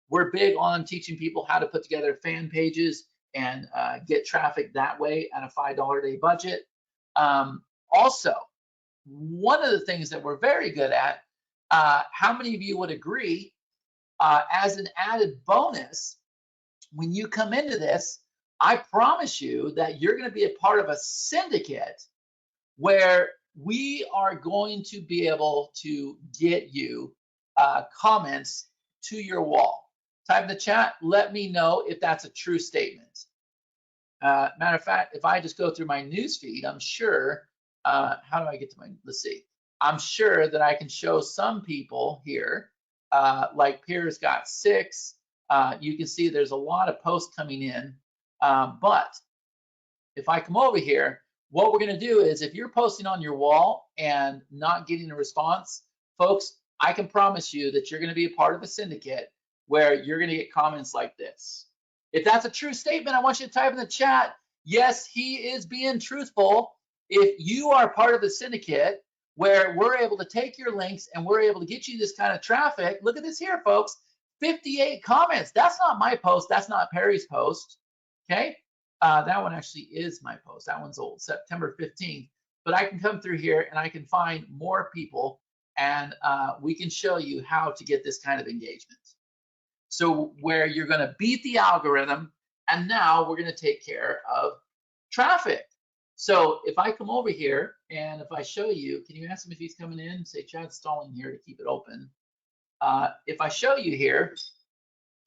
we're big on teaching people how to put together fan pages and get traffic that way at a $5 a day budget. Also, one of the things that we're very good at, how many of you would agree, as an added bonus, when you come into this, I promise you that you're going to be a part of a syndicate where we are going to be able to get you comments to your wall. Type in the chat, let me know if that's a true statement. Matter of fact, if I just go through my news feed, I'm sure, how do I get to my, let's see. I'm sure that I can show some people here, like Pierre's got 6. You can see there's a lot of posts coming in, but if I come over here, what we're going to do is if you're posting on your wall and not getting a response, folks, I can promise you that you're going to be a part of a syndicate where you're going to get comments like this. If that's a true statement, I want you to type in the chat, yes, he is being truthful. If you are part of the syndicate where we're able to take your links and we're able to get you this kind of traffic, look at this here, folks, 58 comments. That's not my post. That's not Perry's post. Okay. That one actually is my post. That one's old, September 15th. But I can come through here and I can find more people and we can show you how to get this kind of engagement. So where you're going to beat the algorithm and now we're going to take care of traffic. So if I come over here and if I show you, can you ask him if he's coming in? Say Chad's stalling here to keep it open. If I show you here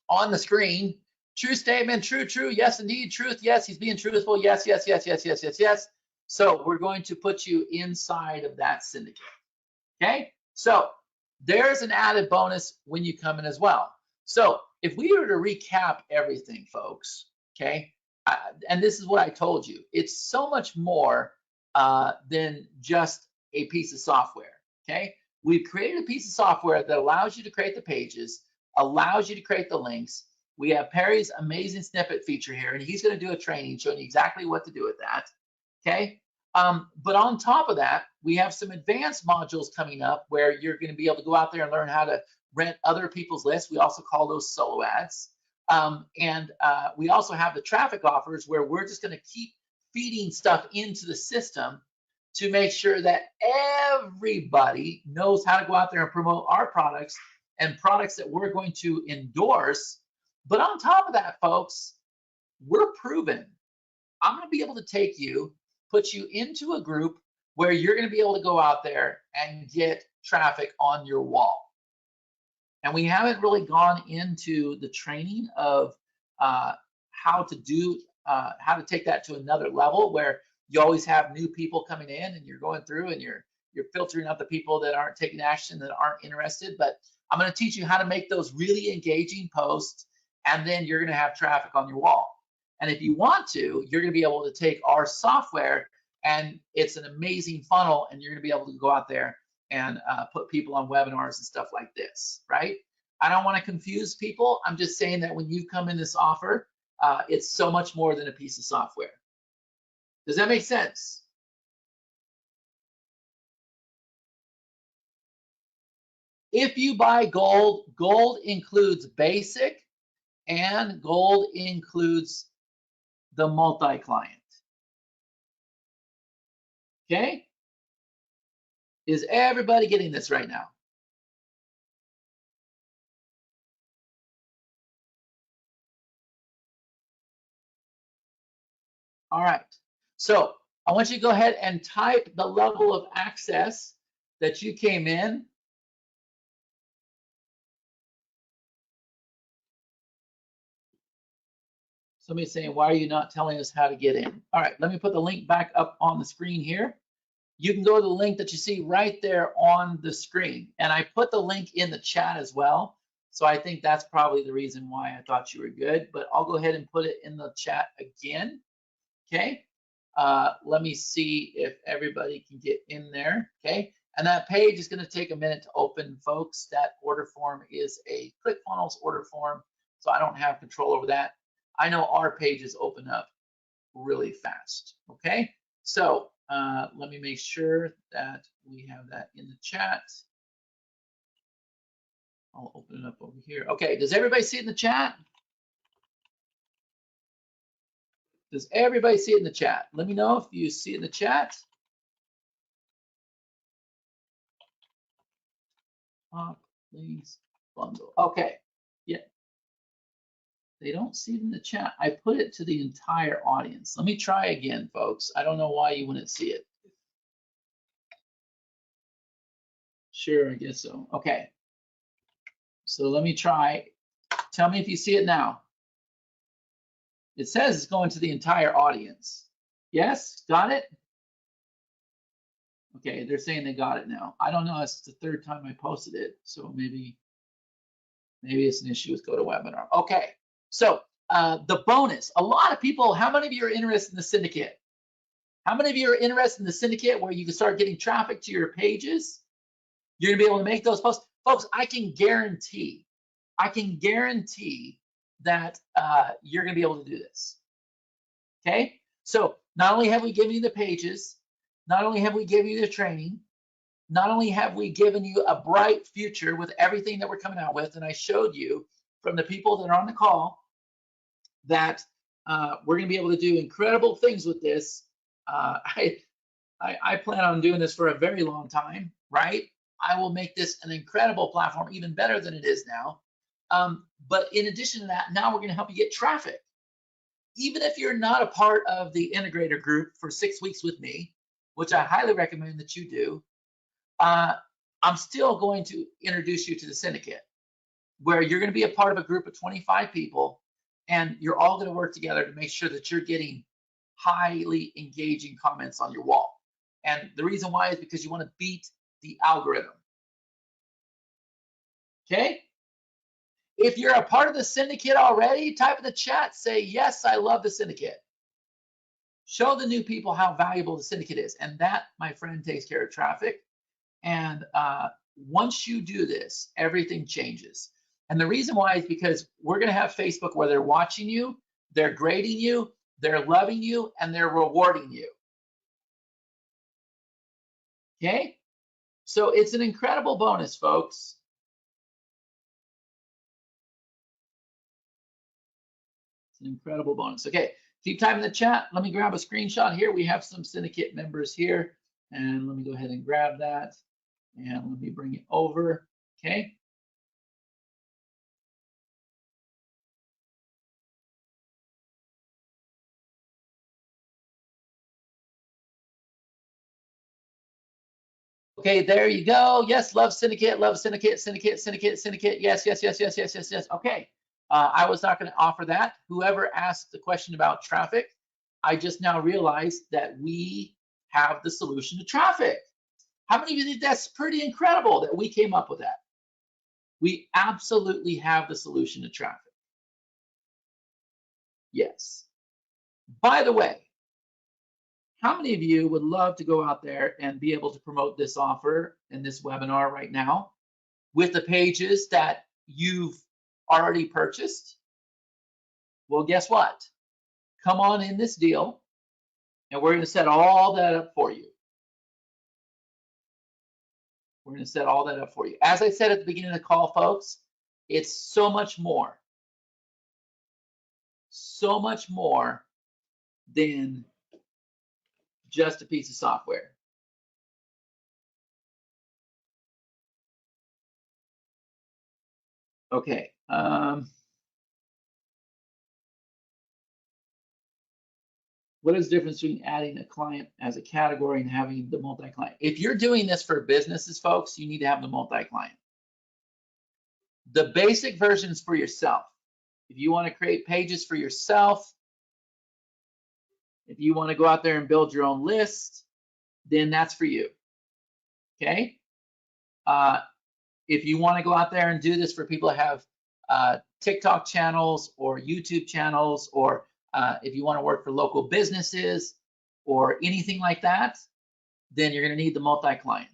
on the screen, true statement, true, true, yes, indeed, truth, yes, he's being truthful, yes, yes, yes, yes, yes, yes, yes. So we're going to put you inside of that syndicate, okay? So there's an added bonus when you come in as well. So if we were to recap everything, folks, okay, and this is what I told you, it's so much more than just a piece of software, okay? We've created a piece of software that allows you to create the pages, allows you to create the links. We have Perry's amazing snippet feature here, and he's going to do a training showing you exactly what to do with that, okay? But on top of that, we have some advanced modules coming up where you're going to be able to go out there and learn how to rent other people's lists. We also call those solo ads. We also have the traffic offers where we're just going to keep feeding stuff into the system to make sure that everybody knows how to go out there and promote our products and products that we're going to endorse. But on top of that, folks, we're proven. I'm going to be able to take you, put you into a group where you're going to be able to go out there and get traffic on your wall. And we haven't really gone into the training of how to take that to another level where you always have new people coming in and you're going through and you're filtering out the people that aren't taking action, that aren't interested. But I'm going to teach you how to make those really engaging posts, and then you're going to have traffic on your wall. And if you want to, you're going to be able to take our software, and it's an amazing funnel, and you're going to be able to go out there and put people on webinars and stuff like this, right? I don't want to confuse people. I'm just saying that when you come in this offer, it's so much more than a piece of software. Does that make sense? If you buy gold, gold includes basic and gold includes the multi-client. Okay? Is everybody getting this right now? All right. So I want you to go ahead and type the level of access that you came in. Somebody's saying, why are you not telling us how to get in? All right, let me put the link back up on the screen here. you can go to the link that you see right there on the screen. And I put the link in the chat as well. So I think that's probably the reason why I thought you were good, but I'll go ahead and put it in the chat again. Okay. Let me see if everybody can get in there. Okay. And that page is going to take a minute to open, folks. That order form is a ClickFunnels order form, so I don't have control over that. I know our pages open up really fast. Okay. So let me make sure that we have that in the chat. I'll open it up over here. Okay, does everybody see it in the chat? Does everybody see it in the chat? Let me know if you see it in the chat. Please bundle. Okay, yeah. They don't see it in the chat. I put it to the entire audience. Let me try again, folks. I don't know why you wouldn't see it. Sure, I guess so. Okay. So let me try. Tell me if you see it now. It says it's going to the entire audience. Yes, got it? Okay, they're saying they got it now. I don't know, it's the third time I posted it, so maybe it's an issue with GoToWebinar. Okay, so the bonus. A lot of people, how many of you are interested in the syndicate? How many of you are interested in the syndicate where you can start getting traffic to your pages? You're gonna be able to make those posts. Folks, I can guarantee that you're gonna be able to do this. Okay, so not only have we given you the pages, not only have we given you the training, not only have we given you a bright future with everything that we're coming out with, and I showed you from the people that are on the call that we're going to be able to do incredible things with this. I plan on doing this for a very long time, right? I will make this an incredible platform, even better than it is now. But in addition to that, now we're going to help you get traffic. Even if you're not a part of the integrator group for 6 weeks with me, which I highly recommend that you do, I'm still going to introduce you to the syndicate, where you're going to be a part of a group of 25 people, and you're all going to work together to make sure that you're getting highly engaging comments on your wall. And the reason why is because you want to beat the algorithm. Okay? If you're a part of the syndicate already, type in the chat, say, yes, I love the syndicate. Show the new people how valuable the syndicate is. And that, my friend, takes care of traffic. And once you do this, everything changes. And the reason why is because we're going to have Facebook where they're watching you, they're grading you, they're loving you, and they're rewarding you. Okay? So it's an incredible bonus, folks. It's an incredible bonus. Okay, keep typing in the chat. Let me grab a screenshot here. We have some syndicate members here, and let me go ahead and grab that. And let me bring it over, okay? Okay, there you go. Yes, love syndicate, syndicate, syndicate. Yes, yes, yes, yes, yes, yes, yes. Okay, I was not going to offer that. Whoever asked the question about traffic, I just now realized that we have the solution to traffic. How many of you think that's pretty incredible that we came up with that? We absolutely have the solution to traffic. Yes. By the way, how many of you would love to go out there and be able to promote this offer in this webinar right now with the pages that you've already purchased? Well, guess what? Come on in this deal, and we're going to set all that up for you. We're going to set all that up for you. As I said at the beginning of the call, folks, it's so much more than just a piece of software. Okay. What is the difference between adding a client as a category and having the multi-client? If you're doing this for businesses, folks, you need to have the multi-client. The basic version is for yourself. If you want to create pages for yourself, if you want to go out there and build your own list, then that's for you. Okay. If you want to go out there and do this for people that have TikTok channels or YouTube channels, or if you want to work for local businesses or anything like that, then you're going to need the multi-client.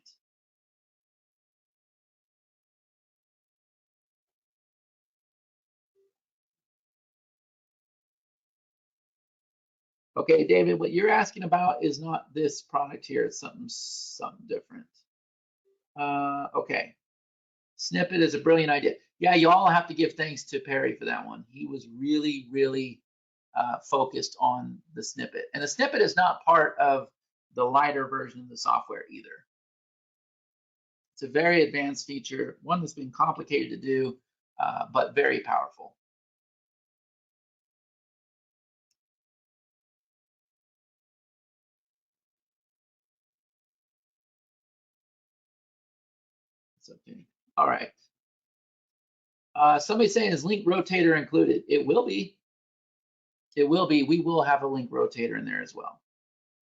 Okay, David, what you're asking about is not this product here. It's something different. Okay. Snippet is a brilliant idea. Yeah, you all have to give thanks to Perry for that one. He was really, really focused on the snippet. And the snippet is not part of the lighter version of the software either. It's a very advanced feature, one that's been complicated to do, but very powerful. It's okay. All right. Somebody's saying, is link rotator included? It will be. It will be. We will have a link rotator in there as well.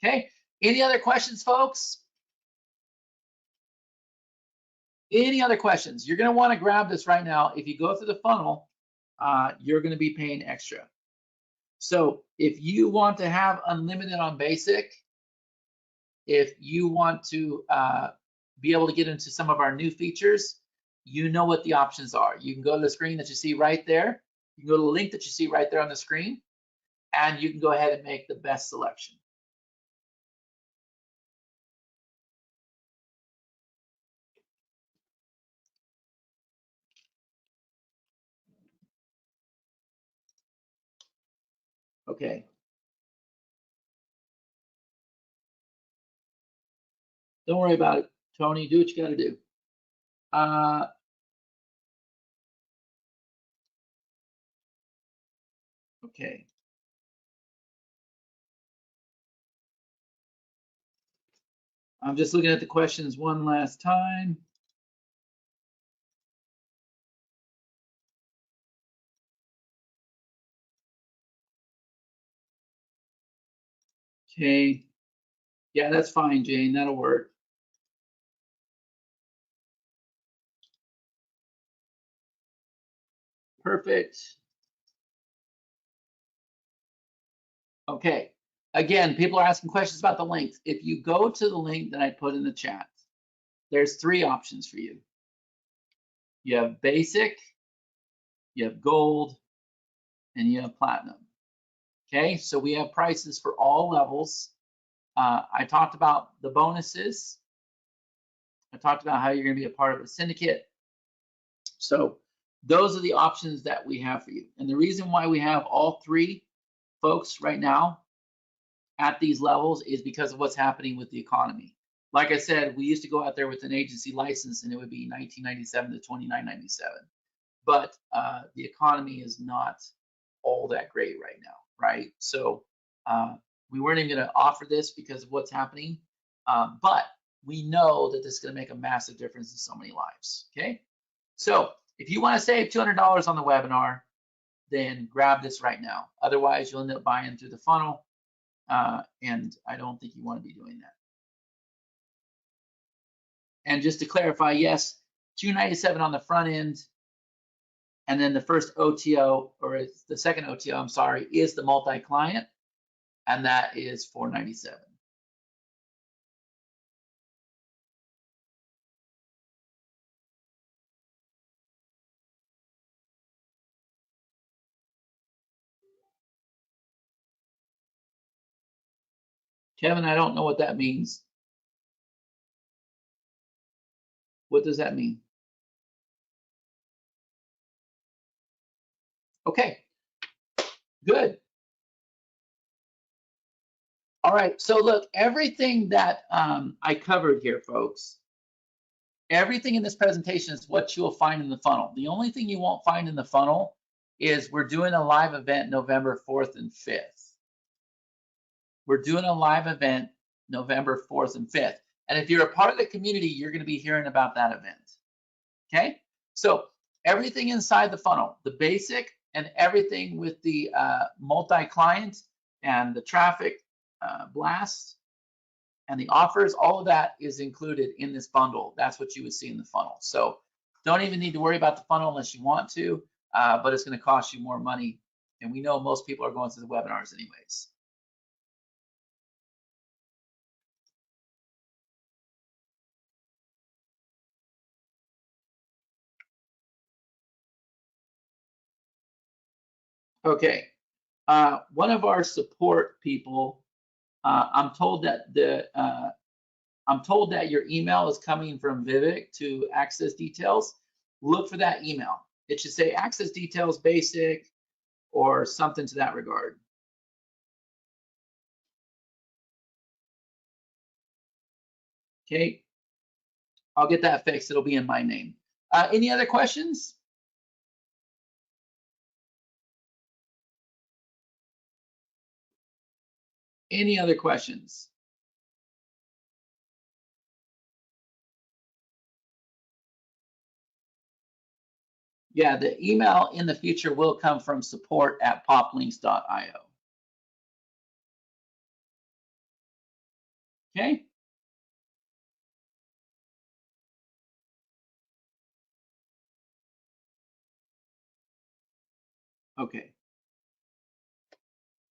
Okay. Any other questions, folks? Any other questions? You're going to want to grab this right now. If you go through the funnel, you're going to be paying extra. So if you want to have unlimited on basic, if you want to be able to get into some of our new features, you know what the options are. You can go to the screen that you see right there. You can go to the link that you see right there on the screen, and you can go ahead and make the best selection. Okay. Don't worry about it, Tony. Do what you got to do. Okay. I'm just looking at the questions one last time. Okay. Yeah, that's fine, Jane. That'll work. Perfect. Okay. Again, people are asking questions about the links. If you go to the link that I put in the chat, there's 3 options for you. You have basic, you have gold, and you have platinum. Okay, so we have prices for all levels. I talked about the bonuses. I talked about how you're going to be a part of a syndicate. So those are the options that we have for you. And the reason why we have all 3 folks right now at these levels is because of what's happening with the economy. Like I said, we used to go out there with an agency license and it would be $19.97 to $29.97. But the economy is not all that great right now, right? So we weren't even going to offer this because of what's happening. But we know that this is going to make a massive difference in so many lives, okay? So if you want to save $200 on the webinar, then grab this right now. Otherwise, you'll end up buying through the funnel, and I don't think you want to be doing that. And just to clarify, yes, $297 on the front end, and then the first OTO, or the second OTO, I'm sorry, is the multi-client, and that is $497. Kevin, I don't know what that means. What does that mean? Okay, good. All right, so look, everything that I covered here, folks, everything in this presentation is what you'll find in the funnel. The only thing you won't find in the funnel is we're doing a live event November 4th and 5th. We're doing a live event November 4th and 5th. And if you're a part of the community, you're going to be hearing about that event. Okay, so everything inside the funnel, the basic and everything with the multi-client and the traffic blast, and the offers, all of that is included in this bundle. That's what you would see in the funnel. So don't even need to worry about the funnel unless you want to, but it's going to cost you more money. And we know most people are going to the webinars anyways. Okay, one of our support people, I'm told that your email is coming from Vivek to access details. Look for that email. It should say access details basic or something to that regard. Okay, I'll get that fixed. It'll be in my name. Any other questions? Any other questions? Yeah, the email in the future will come from support@poplinks.io. Okay. Okay.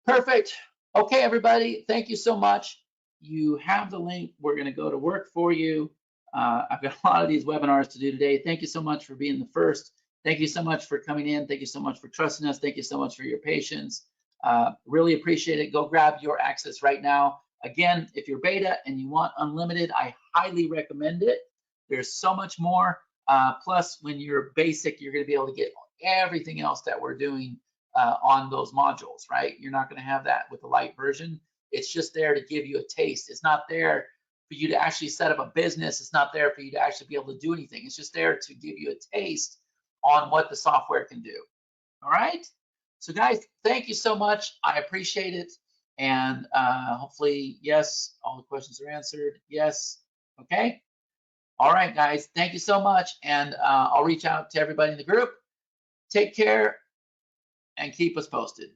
Perfect. Okay, everybody, thank you so much. You have the link. We're going to go to work for you. I've got a lot of these webinars to do today. Thank you so much for being the first. Thank you so much for coming in. Thank you so much for trusting us. Thank you so much for your patience. Really appreciate it. Go grab your access right now. Again, if you're beta and you want unlimited, I highly recommend it. There's so much more. Plus, when you're basic, you're going to be able to get everything else that we're doing on those modules, right? You're not going to have that with the light version. It's just there to give you a taste. It's not there for you to actually set up a business. It's not there for you to actually be able to do anything. It's just there to give you a taste on what the software can do. All right? So guys, thank you so much. I appreciate it. And hopefully, yes, all the questions are answered. Yes. Okay. All right, guys. Thank you so much. And I'll reach out to everybody in the group. Take care and keep us posted.